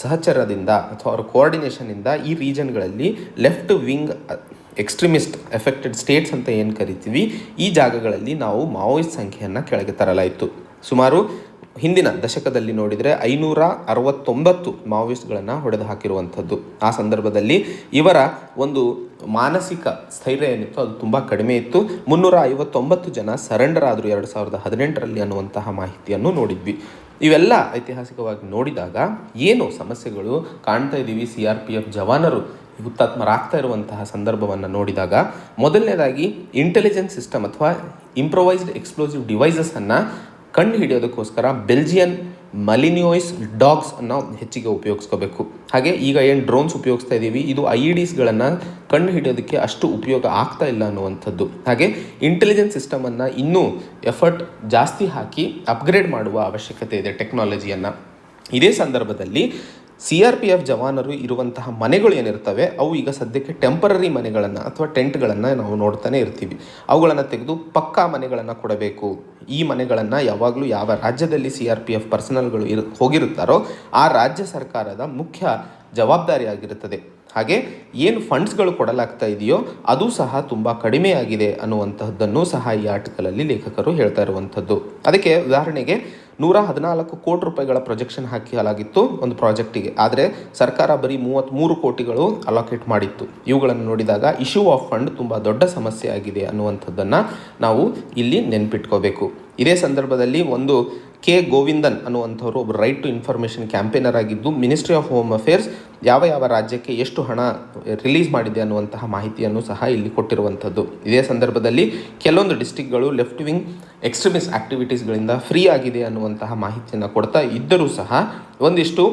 S1: ಸಹಚರದಿಂದ ಅಥವಾ ಅವರ ಕೋಆರ್ಡಿನೇಷನಿಂದ ಈ ರೀಜನ್ಗಳಲ್ಲಿ left wing extremist affected states ಅಂತ ಏನು ಕರಿತೀವಿ, ಈ ಜಾಗಗಳಲ್ಲಿ ನಾವು ಮಾವೋಯಿಸ್ಟ್ ಸಂಖ್ಯೆಯನ್ನು ಕೆಳಗೆ ತರಲಾಯಿತು. ಸುಮಾರು ಹಿಂದಿನ ದಶಕದಲ್ಲಿ ನೋಡಿದರೆ 569 ಮಾವೋಯಿಸ್ಟ್ಗಳನ್ನು ಹೊಡೆದು ಹಾಕಿರುವಂಥದ್ದು. ಆ ಸಂದರ್ಭದಲ್ಲಿ ಇವರ ಒಂದು ಮಾನಸಿಕ ಸ್ಥೈರ್ಯ ಏನಿತ್ತು ಅದು ತುಂಬ ಕಡಿಮೆ ಇತ್ತು. 359 ಜನ ಸರೆಂಡರ್ ಆದರು 2018ರಲ್ಲಿ ಅನ್ನುವಂತಹ ಮಾಹಿತಿಯನ್ನು ನೋಡಿದ್ವಿ. ಇವೆಲ್ಲ ಐತಿಹಾಸಿಕವಾಗಿ ನೋಡಿದಾಗ ಏನು ಸಮಸ್ಯೆಗಳು ಕಾಣ್ತಾ ಇದ್ದೀವಿ, CRPF ಜವಾನರು ಹುತಾತ್ಮರಾಗ್ತಾ ಇರುವಂತಹ ಸಂದರ್ಭವನ್ನು ನೋಡಿದಾಗ, ಮೊದಲನೇದಾಗಿ ಇಂಟೆಲಿಜೆನ್ಸ್ ಸಿಸ್ಟಮ್ ಅಥವಾ ಇಂಪ್ರೊವೈಸ್ಡ್ ಎಕ್ಸ್ಪ್ಲೋಸಿವ್ ಡಿವೈಸಸ್ಸನ್ನು ಕಂಡು ಹಿಡಿಯೋದಕ್ಕೋಸ್ಕರ ಬೆಲ್ಜಿಯನ್ ಮಲಿನಿಯೋಯಿಸ್ ಡಾಗ್ಸ್ ಅನ್ನು ಹೆಚ್ಚಿಗೆ ಉಪಯೋಗಿಸ್ಕೋಬೇಕು. ಹಾಗೆ ಈಗ ಏನು ಡ್ರೋನ್ಸ್ ಉಪಯೋಗಿಸ್ತಾ ಇದ್ದೀವಿ, ಇದು IEDsಗಳನ್ನು ಕಂಡು ಹಿಡಿಯೋದಕ್ಕೆ ಅಷ್ಟು ಉಪಯೋಗ ಆಗ್ತಾ ಇಲ್ಲ ಅನ್ನುವಂಥದ್ದು. ಹಾಗೆ ಇಂಟೆಲಿಜೆನ್ಸ್ ಸಿಸ್ಟಮನ್ನು ಇನ್ನೂ ಎಫರ್ಟ್ ಜಾಸ್ತಿ ಹಾಕಿ ಅಪ್ಗ್ರೇಡ್ ಮಾಡುವ ಅವಶ್ಯಕತೆ ಇದೆ ಟೆಕ್ನಾಲಜಿಯನ್ನು. ಇದೇ ಸಂದರ್ಭದಲ್ಲಿ CRPF ಜವಾನರು ಇರುವಂತಹ ಮನೆಗಳು ಏನಿರ್ತವೆ ಅವು ಈಗ ಸದ್ಯಕ್ಕೆ ಟೆಂಪರರಿ ಮನೆಗಳನ್ನು ಅಥವಾ ಟೆಂಟ್ಗಳನ್ನು ನಾವು ನೋಡ್ತಾನೆ ಇರ್ತೀವಿ. ಅವುಗಳನ್ನು ತೆಗೆದು ಪಕ್ಕಾ ಮನೆಗಳನ್ನು ಕೊಡಬೇಕು. ಈ ಮನೆಗಳನ್ನು ಯಾವಾಗಲೂ ಯಾವ ರಾಜ್ಯದಲ್ಲಿ CRPF ಪರ್ಸನಲ್ಗಳು ಹೋಗಿರುತ್ತಾರೋ ಆ ರಾಜ್ಯ ಸರ್ಕಾರದ ಮುಖ್ಯ ಜವಾಬ್ದಾರಿಯಾಗಿರುತ್ತದೆ. ಹಾಗೆ ಏನು ಫಂಡ್ಸ್ಗಳು ಕೊಡಲಾಗ್ತಾ ಇದೆಯೋ ಅದು ಸಹ ತುಂಬ ಕಡಿಮೆಯಾಗಿದೆ ಅನ್ನುವಂತಹದ್ದನ್ನು ಸಹ ಈ ಆರ್ಟಿಕಲಲ್ಲಿ ಲೇಖಕರು ಹೇಳ್ತಾ ಇರುವಂಥದ್ದು. ಅದಕ್ಕೆ ಉದಾಹರಣೆಗೆ 114 ಕೋಟಿ ರೂಪಾಯಿಗಳ ಪ್ರೊಜೆಕ್ಷನ್ ಹಾಕಲಾಗಿತ್ತು ಒಂದು ಪ್ರಾಜೆಕ್ಟಿಗೆ, ಆದರೆ ಸರ್ಕಾರ ಬರೀ 33 ಕೋಟಿಗಳು ಅಲೋಕೇಟ್ ಮಾಡಿತ್ತು. ಇವುಗಳನ್ನು ನೋಡಿದಾಗ ಇಶ್ಯೂ ಆಫ್ ಫಂಡ್ ತುಂಬ ದೊಡ್ಡ ಸಮಸ್ಯೆ ಆಗಿದೆ ಅನ್ನುವಂಥದ್ದನ್ನು ನಾವು ಇಲ್ಲಿ ನೆನ್ಪಿಟ್ಕೋಬೇಕು. ಇದೇ ಸಂದರ್ಭದಲ್ಲಿ ಒಂದು ಕೆ ಗೋವಿಂದನ್ ಅನ್ನುವಂಥವರು ಒಬ್ಬರು ರೈಟ್ ಟು ಇನ್ಫಾರ್ಮೇಷನ್ ಕ್ಯಾಂಪೇನರ್ ಆಗಿದ್ದು ಮಿನಿಸ್ಟ್ರಿ ಆಫ್ ಹೋಮ್ ಅಫೇರ್ಸ್ ಯಾವ ರಾಜ್ಯಕ್ಕೆ ಎಷ್ಟು ಹಣ ರಿಲೀಸ್ ಮಾಡಿದೆ ಅನ್ನುವಂತಹ ಮಾಹಿತಿಯನ್ನು ಸಹ ಇಲ್ಲಿ ಕೊಟ್ಟಿರುವಂಥದ್ದು. ಇದೇ ಸಂದರ್ಭದಲ್ಲಿ ಕೆಲವೊಂದು ಡಿಸ್ಟ್ರಿಕ್ಟ್ಗಳು ಲೆಫ್ಟ್ ವಿಂಗ್ ಎಕ್ಸ್ಟ್ರೀಮಿಸ್ಟ್ ಆಕ್ಟಿವಿಟೀಸ್ಗಳಿಂದ ಫ್ರೀ ಆಗಿದೆ ಅನ್ನುವಂತಹ ಮಾಹಿತಿಯನ್ನು ಕೊಡ್ತಾ ಇದ್ದರೂ ಸಹ ಒಂದಿಷ್ಟು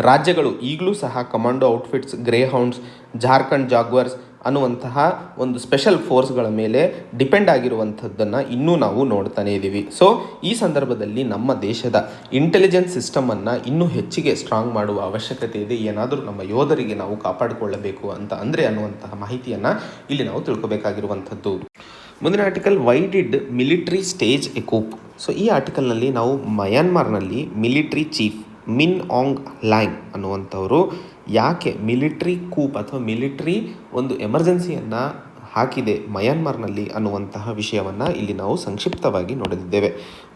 S1: ರಾಜ್ಯಗಳು ಈಗಲೂ ಸಹ commando outfits, grey hounds, Jharkhand ಜಾಗ್ವರ್ಸ್ ಅನ್ನುವಂತಹ ಒಂದು ಸ್ಪೆಷಲ್ ಫೋರ್ಸ್ಗಳ ಮೇಲೆ ಡಿಪೆಂಡ್ ಆಗಿರುವಂಥದ್ದನ್ನು ಇನ್ನೂ ನಾವು ನೋಡ್ತಾನೆ ಇದ್ದೀವಿ. ಸೊ ಈ ಸಂದರ್ಭದಲ್ಲಿ ನಮ್ಮ ದೇಶದ ಇಂಟೆಲಿಜೆನ್ಸ್ ಸಿಸ್ಟಮನ್ನು ಇನ್ನೂ ಹೆಚ್ಚಿಗೆ ಸ್ಟ್ರಾಂಗ್ ಮಾಡುವ ಅವಶ್ಯಕತೆ ಇದೆ. ಏನಾದರೂ ನಮ್ಮ ಯೋಧರಿಗೆ ನಾವು ಕಾಪಾಡಿಕೊಳ್ಳಬೇಕು ಅಂತ ಅಂದರೆ ಅನ್ನುವಂತಹ ಮಾಹಿತಿಯನ್ನು ಇಲ್ಲಿ ನಾವು ತಿಳ್ಕೊಬೇಕಾಗಿರುವಂಥದ್ದು. ಮುಂದಿನ article, why did military stage a coup. So ಈ ಆರ್ಟಿಕಲ್ನಲ್ಲಿ ನಾವು ಮಯನ್ಮಾರ್ನಲ್ಲಿ military chief Min Aung Hlaing ಅನ್ನುವಂಥವರು ಯಾಕೆ ಮಿಲಿಟ್ರಿ ಕೂಪ್ ಅಥವಾ ಮಿಲಿಟ್ರಿ ಒಂದು ಎಮರ್ಜೆನ್ಸಿಯನ್ನು ಹಾಕಿದೆ ಮಯನ್ಮಾರ್ನಲ್ಲಿ ಅನ್ನುವಂತಹ ವಿಷಯವನ್ನು ಇಲ್ಲಿ ನಾವು ಸಂಕ್ಷಿಪ್ತವಾಗಿ ನೋಡಲಿದ್ದೇವೆ.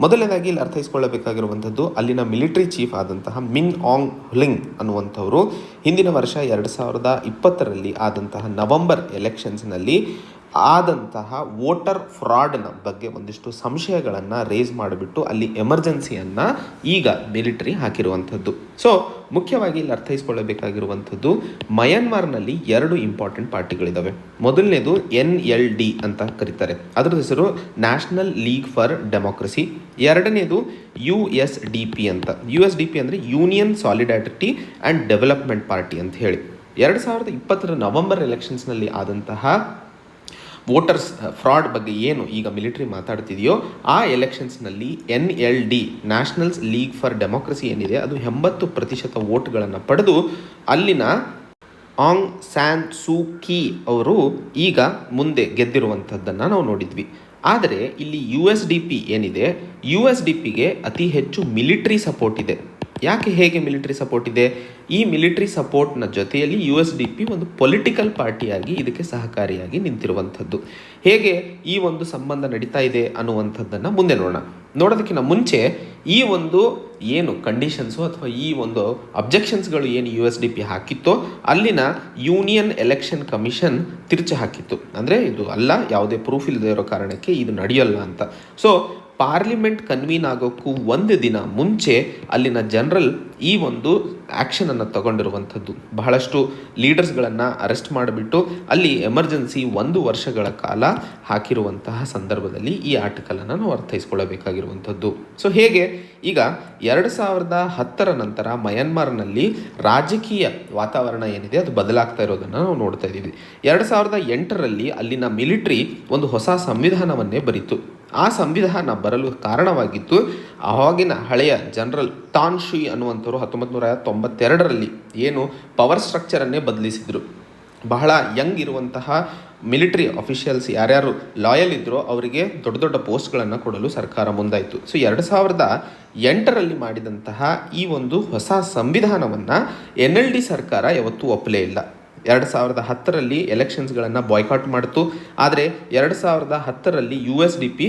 S1: ಮೊದಲನೇದಾಗಿ ಇಲ್ಲಿ ಅರ್ಥೈಸಿಕೊಳ್ಳಬೇಕಾಗಿರುವಂಥದ್ದು, ಅಲ್ಲಿನ ಮಿಲಿಟರಿ ಚೀಫ್ ಆದಂತಹ ಮಿನ್ ಆಂಗ್ ಹ್ಲಿಂಗ್ ಅನ್ನುವಂಥವರು ಹಿಂದಿನ ವರ್ಷ 2020ರಲ್ಲಿ ಆದಂತಹ ನವೆಂಬರ್ ಎಲೆಕ್ಷನ್ಸ್ನಲ್ಲಿ ಆದಂತಹ ವೋಟರ್ ಫ್ರಾಡ್ನ ಬಗ್ಗೆ ಒಂದಿಷ್ಟು ಸಂಶಯಗಳನ್ನು ರೇಸ್ ಮಾಡಿಬಿಟ್ಟು ಅಲ್ಲಿ ಎಮರ್ಜೆನ್ಸಿಯನ್ನು ಈಗ ಮಿಲಿಟರಿ ಹಾಕಿರುವಂಥದ್ದು. ಸೊ ಮುಖ್ಯವಾಗಿ ಇಲ್ಲಿ ಅರ್ಥೈಸಿಕೊಳ್ಳಬೇಕಾಗಿರುವಂಥದ್ದು, ಮಯನ್ಮಾರ್ನಲ್ಲಿ 2 ಇಂಪಾರ್ಟೆಂಟ್ ಪಾರ್ಟಿಗಳಿದ್ದಾವೆ. ಮೊದಲನೇದು NLD ಅಂತ ಕರೀತಾರೆ, ಅದರ ಹೆಸರು ನ್ಯಾಷನಲ್ ಲೀಗ್ ಫಾರ್ ಡೆಮೋಕ್ರಸಿ. ಎರಡನೇದು USDP ಅಂತ. USDP ಅಂದರೆ union solidarity and development party ಅಂತ ಹೇಳಿ. 2020 ನವೆಂಬರ್ ಎಲೆಕ್ಷನ್ಸ್ನಲ್ಲಿ ಆದಂತಹ ವೋಟರ್ಸ್ ಫ್ರಾಡ್ ಬಗ್ಗೆ ಏನು ಈಗ ಮಿಲಿಟರಿ ಮಾತಾಡ್ತಿದೆಯೋ ಆ ಎಲೆಕ್ಷನ್ಸ್ನಲ್ಲಿ NLD nationals league for democracy ಏನಿದೆ ಅದು 80% ವೋಟ್ಗಳನ್ನು ಪಡೆದು ಅಲ್ಲಿನ ಆಂಗ್ ಸ್ಯಾನ್ ಸೂ ಕಿ ಅವರು ಈಗ ಮುಂದೆ ಗೆದ್ದಿರುವಂಥದ್ದನ್ನು ನಾವು ನೋಡಿದ್ವಿ. ಆದರೆ ಇಲ್ಲಿ USDP ಏನಿದೆ, USDPಗೆ ಅತಿ ಹೆಚ್ಚು ಮಿಲಿಟರಿ ಸಪೋರ್ಟ್ ಇದೆ. ಹೇಗೆ ಮಿಲಿಟರಿ ಸಪೋರ್ಟ್ ಇದೆ? ಈ ಮಿಲಿಟರಿ ಸಪೋರ್ಟ್ನ ಜೊತೆಯಲ್ಲಿ USDP ಒಂದು ಪೊಲಿಟಿಕಲ್ ಪಾರ್ಟಿಯಾಗಿ ಇದಕ್ಕೆ ಸಹಕಾರಿಯಾಗಿ ನಿಂತಿರುವಂಥದ್ದು. ಹೇಗೆ ಈ ಒಂದು ಸಂಬಂಧ ನಡೀತಾ ಇದೆ ಅನ್ನುವಂಥದ್ದನ್ನು ಮುಂದೆ ನೋಡೋದಕ್ಕಿಂತ ಮುಂಚೆ ಈ ಒಂದು ಏನು ಕಂಡೀಷನ್ಸು ಅಥವಾ ಈ ಒಂದು ಅಬ್ಜೆಕ್ಷನ್ಸ್ಗಳು ಏನು USDP ಹಾಕಿತ್ತೋ ಅಲ್ಲಿನ ಯೂನಿಯನ್ ಎಲೆಕ್ಷನ್ ಕಮಿಷನ್ ತಿರುಚಿ ಹಾಕಿತ್ತು. ಅಂದರೆ ಇದು ಅಲ್ಲ, ಯಾವುದೇ ಪ್ರೂಫ್ ಇಲ್ಲದೆ ಇರೋ ಕಾರಣಕ್ಕೆ ಇದು ನಡೆಯಲ್ಲ ಅಂತ. ಸೊ ಪಾರ್ಲಿಮೆಂಟ್ ಕನ್ವೀನ್ ಆಗೋಕ್ಕೂ ಒಂದು ದಿನ ಮುಂಚೆ ಅಲ್ಲಿನ ಜನರಲ್ ಈ ಒಂದು ಆ್ಯಕ್ಷನನ್ನು ತಗೊಂಡಿರುವಂಥದ್ದು. ಬಹಳಷ್ಟು ಲೀಡರ್ಸ್ಗಳನ್ನು ಅರೆಸ್ಟ್ ಮಾಡಿಬಿಟ್ಟು ಅಲ್ಲಿ ಎಮರ್ಜೆನ್ಸಿ 1 ವರ್ಷಗಳ ಕಾಲ ಹಾಕಿರುವಂತಹ ಸಂದರ್ಭದಲ್ಲಿ ಈ ಆರ್ಟಿಕಲನ್ನು ನಾವು ಅರ್ಥೈಸ್ಕೊಳ್ಳಬೇಕಾಗಿರುವಂಥದ್ದು. ಸೊ ಹೇಗೆ ಈಗ 2010 ನಂತರ ಮಯನ್ಮಾರ್ನಲ್ಲಿ ರಾಜಕೀಯ ವಾತಾವರಣ ಏನಿದೆ ಅದು ಬದಲಾಗ್ತಾ ಇರೋದನ್ನು ನಾವು ನೋಡ್ತಾ ಇದ್ದೀವಿ. 2008ರಲ್ಲಿ ಅಲ್ಲಿನ ಮಿಲಿಟ್ರಿ ಒಂದು ಹೊಸ ಸಂವಿಧಾನವನ್ನೇ ಬರೀತು. ಆ ಸಂವಿಧಾನ ಬರಲು ಕಾರಣವಾಗಿತ್ತು ಆವಾಗಿನ ಹಳೆಯ ಜನರಲ್ ಟಾನ್ ಶುಯ್ ಅನ್ನುವಂಥವ್ರು 1992ರಲ್ಲಿ ಏನು ಪವರ್ ಸ್ಟ್ರಕ್ಚರನ್ನೇ ಬದಲಿಸಿದರು. ಬಹಳ ಯಂಗ್ ಇರುವಂತಹ ಮಿಲಿಟರಿ ಅಫಿಷಿಯಲ್ಸ್ ಯಾರ್ಯಾರು ಲಾಯಲ್ ಇದ್ದರೋ ಅವರಿಗೆ ದೊಡ್ಡ ದೊಡ್ಡ ಪೋಸ್ಟ್ಗಳನ್ನು ಕೊಡಲು ಸರ್ಕಾರ ಮುಂದಾಯಿತು. ಸೊ 2008ರಲ್ಲಿ ಮಾಡಿದಂತಹ ಈ ಒಂದು ಹೊಸ ಸಂವಿಧಾನವನ್ನು NLD ಸರ್ಕಾರ ಯಾವತ್ತೂ ಒಪ್ಪಲೇ ಇಲ್ಲ. 2010ರಲ್ಲಿ ಎಲೆಕ್ಷನ್ಸ್ಗಳನ್ನು ಬಾಯ್ಕಾಟ್ ಮಾಡಿತು. ಆದರೆ 2010ರಲ್ಲಿ USDP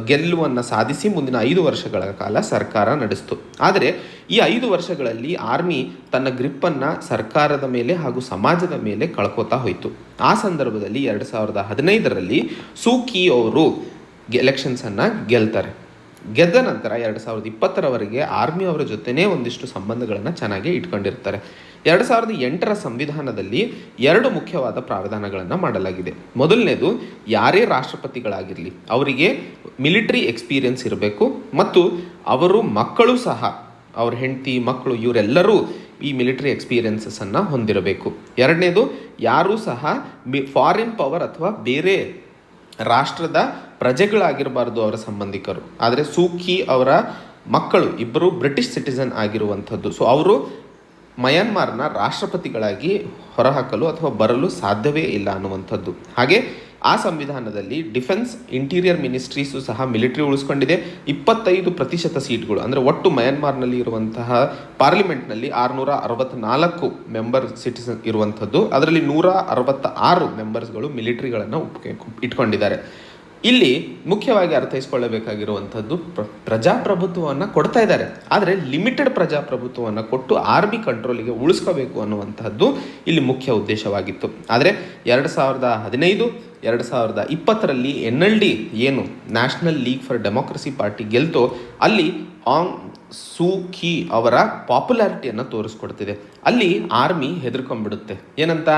S1: ಗೆಲುವನ್ನು ಸಾಧಿಸಿ ಮುಂದಿನ 5 ವರ್ಷಗಳ ಕಾಲ ಸರ್ಕಾರ ನಡೆಸಿತು. ಆದರೆ ಈ 5 ವರ್ಷಗಳಲ್ಲಿ ಆರ್ಮಿ ತನ್ನ ಗ್ರಿಪ್ಪನ್ನು ಸರ್ಕಾರದ ಮೇಲೆ ಹಾಗೂ ಸಮಾಜದ ಮೇಲೆ ಕಳ್ಕೋತಾ ಹೋಯಿತು. ಆ ಸಂದರ್ಭದಲ್ಲಿ 2015ರಲ್ಲಿ ಸೂಕಿ ಅವರು ಎಲೆಕ್ಷನ್ಸನ್ನು ಗೆಲ್ತಾರೆ. ಗೆದ್ದ ನಂತರ 2020ರವರೆಗೆ ಆರ್ಮಿ ಅವರ ಜೊತೆನೇ ಒಂದಿಷ್ಟು ಸಂಬಂಧಗಳನ್ನು ಚೆನ್ನಾಗಿ ಇಟ್ಕೊಂಡಿರ್ತಾರೆ. 2008ರ ಸಂವಿಧಾನದಲ್ಲಿ 2 ಮುಖ್ಯವಾದ ಪ್ರಾವಧಾನಗಳನ್ನು ಮಾಡಲಾಗಿದೆ. ಮೊದಲನೇದು, ಯಾರೇ ರಾಷ್ಟ್ರಪತಿಗಳಾಗಿರಲಿ ಅವರಿಗೆ ಮಿಲಿಟರಿ ಎಕ್ಸ್ಪೀರಿಯನ್ಸ್ ಇರಬೇಕು ಮತ್ತು ಅವರು ಮಕ್ಕಳು ಸಹ, ಅವ್ರ ಹೆಂಡತಿ ಮಕ್ಕಳು ಇವರೆಲ್ಲರೂ ಈ ಮಿಲಿಟರಿ ಎಕ್ಸ್ಪೀರಿಯನ್ಸನ್ನು ಹೊಂದಿರಬೇಕು. ಎರಡನೇದು, ಯಾರೂ ಸಹ ಫಾರಿನ್ ಪವರ್ ಅಥವಾ ಬೇರೆ ರಾಷ್ಟ್ರದ ಪ್ರಜೆಗಳಾಗಿರಬಾರ್ದು ಅವರ ಸಂಬಂಧಿಕರು. ಆದರೆ ಸೂಕಿ ಅವರ ಮಕ್ಕಳು ಇಬ್ಬರು ಬ್ರಿಟಿಷ್ ಸಿಟಿಸನ್ ಆಗಿರುವಂಥದ್ದು. ಸೊ ಅವರು ಮಯನ್ಮಾರ್ನ ರಾಷ್ಟ್ರಪತಿಗಳಾಗಿ ಹೊರಹಾಕಲು ಅಥವಾ ಬರಲು ಸಾಧ್ಯವೇ ಇಲ್ಲ ಅನ್ನುವಂಥದ್ದು. ಹಾಗೆ ಆ ಸಂವಿಧಾನದಲ್ಲಿ ಡಿಫೆನ್ಸ್ ಇಂಟೀರಿಯರ್ ಮಿನಿಸ್ಟ್ರೀಸು ಸಹ ಮಿಲಿಟರಿ ಉಳಿಸ್ಕೊಂಡಿದೆ. 25% ಸೀಟ್ಗಳು, ಅಂದರೆ ಒಟ್ಟು ಮಯನ್ಮಾರ್ನಲ್ಲಿ ಇರುವಂತಹ ಪಾರ್ಲಿಮೆಂಟ್ನಲ್ಲಿ 664 ಮೆಂಬರ್ ಸಿಟಿಸನ್ ಇರುವಂಥದ್ದು. ಅದರಲ್ಲಿ 166 ಮೆಂಬರ್ಸ್ಗಳು ಮಿಲಿಟರಿಗಳನ್ನು ಇಟ್ಕೊಂಡಿದ್ದಾರೆ. ಇಲ್ಲಿ ಮುಖ್ಯವಾಗಿ ಅರ್ಥೈಸ್ಕೊಳ್ಳಬೇಕಾಗಿರುವಂಥದ್ದು, ಪ್ರಜಾಪ್ರಭುತ್ವವನ್ನು ಕೊಡ್ತಾ ಇದ್ದಾರೆ, ಆದರೆ ಲಿಮಿಟೆಡ್ ಪ್ರಜಾಪ್ರಭುತ್ವವನ್ನು ಕೊಟ್ಟು ಆರ್ಮಿ ಕಂಟ್ರೋಲಿಗೆ ಉಳಿಸ್ಕೋಬೇಕು ಅನ್ನುವಂಥದ್ದು ಇಲ್ಲಿ ಮುಖ್ಯ ಉದ್ದೇಶವಾಗಿತ್ತು. ಆದರೆ 2015-2020ರಲ್ಲಿ NLD ಏನು national league for democracy party ಗೆಲ್ತೋ ಅಲ್ಲಿ ಆಂಗ್ ಸೂ ಕಿ ಅವರ ಪಾಪ್ಯುಲಾರಿಟಿಯನ್ನು ತೋರಿಸ್ಕೊಡ್ತಿದೆ. ಅಲ್ಲಿ ಆರ್ಮಿ ಹೆದರ್ಕೊಂಡ್ಬಿಡುತ್ತೆ. ಏನಂತ,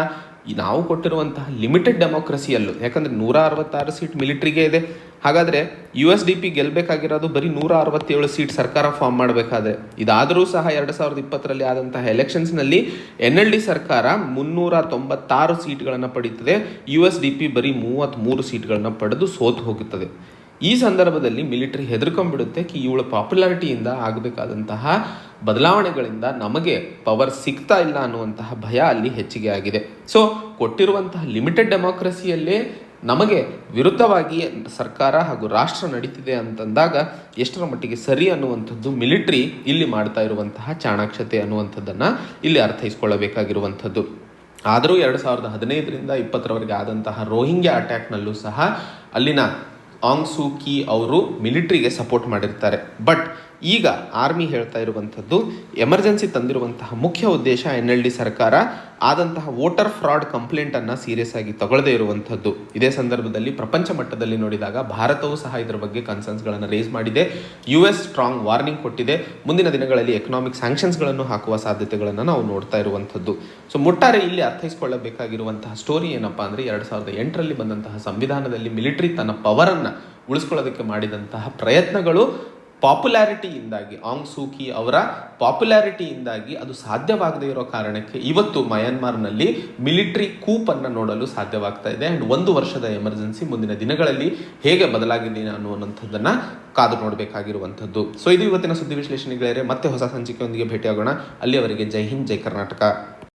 S1: ನಾವು ಕೊಟ್ಟಿರುವಂತಹ ಲಿಮಿಟೆಡ್ ಡೆಮೋಕ್ರಸಿಯಲ್ಲೂ, ಯಾಕಂದರೆ 166 ಸೀಟ್ ಮಿಲಿಟ್ರಿಗೆ ಇದೆ. ಹಾಗಾದರೆ USDP ಗೆಲ್ಲಬೇಕಾಗಿರೋದು ಬರೀ 167 ಸೀಟ್ ಸರ್ಕಾರ ಫಾರ್ಮ್ ಮಾಡಬೇಕಾದ್ರೆ. ಇದಾದರೂ ಸಹ 2020ರಲ್ಲಿ ಆದಂತಹ ಎಲೆಕ್ಷನ್ಸ್ನಲ್ಲಿ NLD ಸರ್ಕಾರ 396 ಸೀಟ್ಗಳನ್ನು ಪಡೀತದೆ. USDP ಬರೀ 33 ಸೀಟ್ಗಳನ್ನು ಪಡೆದು ಸೋತು ಹೋಗುತ್ತದೆ. ಈ ಸಂದರ್ಭದಲ್ಲಿ ಮಿಲಿಟರಿ ಹೆದರ್ಕೊಂಡ್ಬಿಡುತ್ತೆ ಇವಳ ಪಾಪ್ಯುಲಾರಿಟಿಯಿಂದ ಆಗಬೇಕಾದಂತಹ ಬದಲಾವಣೆಗಳಿಂದ ನಮಗೆ ಪವರ್ ಸಿಗ್ತಾ ಇಲ್ಲ ಅನ್ನುವಂತಹ ಭಯ ಅಲ್ಲಿ ಹೆಚ್ಚಿಗೆ ಆಗಿದೆ. ಸೊ ಕೊಟ್ಟಿರುವಂತಹ ಲಿಮಿಟೆಡ್ ಡೆಮೋಕ್ರಸಿಯಲ್ಲೇ ನಮಗೆ ವಿರುದ್ಧವಾಗಿ ಸರ್ಕಾರ ಹಾಗೂ ರಾಷ್ಟ್ರ ನಡೀತಿದೆ ಅಂತಂದಾಗ ಎಷ್ಟರ ಮಟ್ಟಿಗೆ ಸರಿ ಅನ್ನುವಂಥದ್ದು ಮಿಲಿಟರಿ ಇಲ್ಲಿ ಮಾಡ್ತಾ ಇರುವಂತಹ ಚಾಣಾಕ್ಷತೆ ಅನ್ನುವಂಥದ್ದನ್ನು ಇಲ್ಲಿ ಅರ್ಥೈಸ್ಕೊಳ್ಳಬೇಕಾಗಿರುವಂಥದ್ದು. ಆದರೂ 2015ರಿಂದ 2020ರವರೆಗೆ ಆದಂತಹ ರೋಹಿಂಗ್ಯಾ ಅಟ್ಯಾಕ್ನಲ್ಲೂ ಸಹ ಅಲ್ಲಿನ ಆಂಗ್ ಸೂ ಕಿ ಅವರು ಮಿಲಿಟ್ರಿಗೆ ಸಪೋರ್ಟ್ ಮಾಡಿರ್ತಾರೆ. ಬಟ್ ಈಗ ಆರ್ಮಿ ಹೇಳ್ತಾ ಇರುವಂಥದ್ದು ಎಮರ್ಜೆನ್ಸಿ ತಂದಿರುವಂತಹ ಮುಖ್ಯ ಉದ್ದೇಶ NLD ಸರ್ಕಾರ ಆದಂತಹ ವೋಟರ್ ಫ್ರಾಡ್ ಕಂಪ್ಲೇಂಟನ್ನು ಸೀರಿಯಸ್ ಆಗಿ ತಗೊಳ್ಳದೇ ಇರುವಂಥದ್ದು. ಇದೇ ಸಂದರ್ಭದಲ್ಲಿ ಪ್ರಪಂಚ ಮಟ್ಟದಲ್ಲಿ ನೋಡಿದಾಗ ಭಾರತವು ಸಹ ಇದರ ಬಗ್ಗೆ ಕನ್ಸರ್ನ್ಸ್ಗಳನ್ನು ರೇಸ್ ಮಾಡಿದೆ. US ಸ್ಟ್ರಾಂಗ್ ವಾರ್ನಿಂಗ್ ಕೊಟ್ಟಿದೆ. ಮುಂದಿನ ದಿನಗಳಲ್ಲಿ ಎಕನಾಮಿಕ್ ಸ್ಯಾಂಕ್ಷನ್ಸ್ಗಳನ್ನು ಹಾಕುವ ಸಾಧ್ಯತೆಗಳನ್ನು ನಾವು ನೋಡ್ತಾ ಇರುವಂಥದ್ದು. ಸೊ ಒಟ್ಟಾರೆ ಇಲ್ಲಿ ಅರ್ಥೈಸ್ಕೊಳ್ಳಬೇಕಾಗಿರುವಂತಹ ಸ್ಟೋರಿ ಏನಪ್ಪಾ ಅಂದರೆ 2008ರಲ್ಲಿ ಬಂದಂತಹ ಸಂವಿಧಾನದಲ್ಲಿ ಮಿಲಿಟರಿ ತನ್ನ ಪವರನ್ನು ಉಳಿಸ್ಕೊಳ್ಳೋದಕ್ಕೆ ಮಾಡಿದಂತಹ ಪ್ರಯತ್ನಗಳು ಪಾಪ್ಯುಲಾರಿಟಿಯಿಂದಾಗಿ, ಆಂಗ್ ಸೂ ಕಿ ಅವರ ಪಾಪ್ಯುಲಾರಿಟಿಯಿಂದಾಗಿ ಅದು ಸಾಧ್ಯವಾಗದೇ ಇರೋ ಕಾರಣಕ್ಕೆ ಇವತ್ತು ಮಯನ್ಮಾರ್ನಲ್ಲಿ ಮಿಲಿಟರಿ ಕೂಪನ್ನು ನೋಡಲು ಸಾಧ್ಯವಾಗ್ತಾ ಇದೆ. ಆ್ಯಂಡ್ 1 ವರ್ಷದ ಎಮರ್ಜೆನ್ಸಿ ಮುಂದಿನ ದಿನಗಳಲ್ಲಿ ಹೇಗೆ ಬದಲಾಗಿದೆ ಅನ್ನುವಂಥದ್ದನ್ನು ಕಾದು ನೋಡಬೇಕಾಗಿರುವಂಥದ್ದು. ಸೊ ಇದು ಇವತ್ತಿನ ಸುದ್ದಿ ವಿಶ್ಲೇಷಣೆಗಳೇ. ಮತ್ತೆ ಹೊಸ ಸಂಚಿಕೆಯೊಂದಿಗೆ ಭೇಟಿಯಾಗೋಣ. ಅಲ್ಲಿಯವರೆಗೆ ಜೈ ಹಿಂದ್, ಜೈ ಕರ್ನಾಟಕ.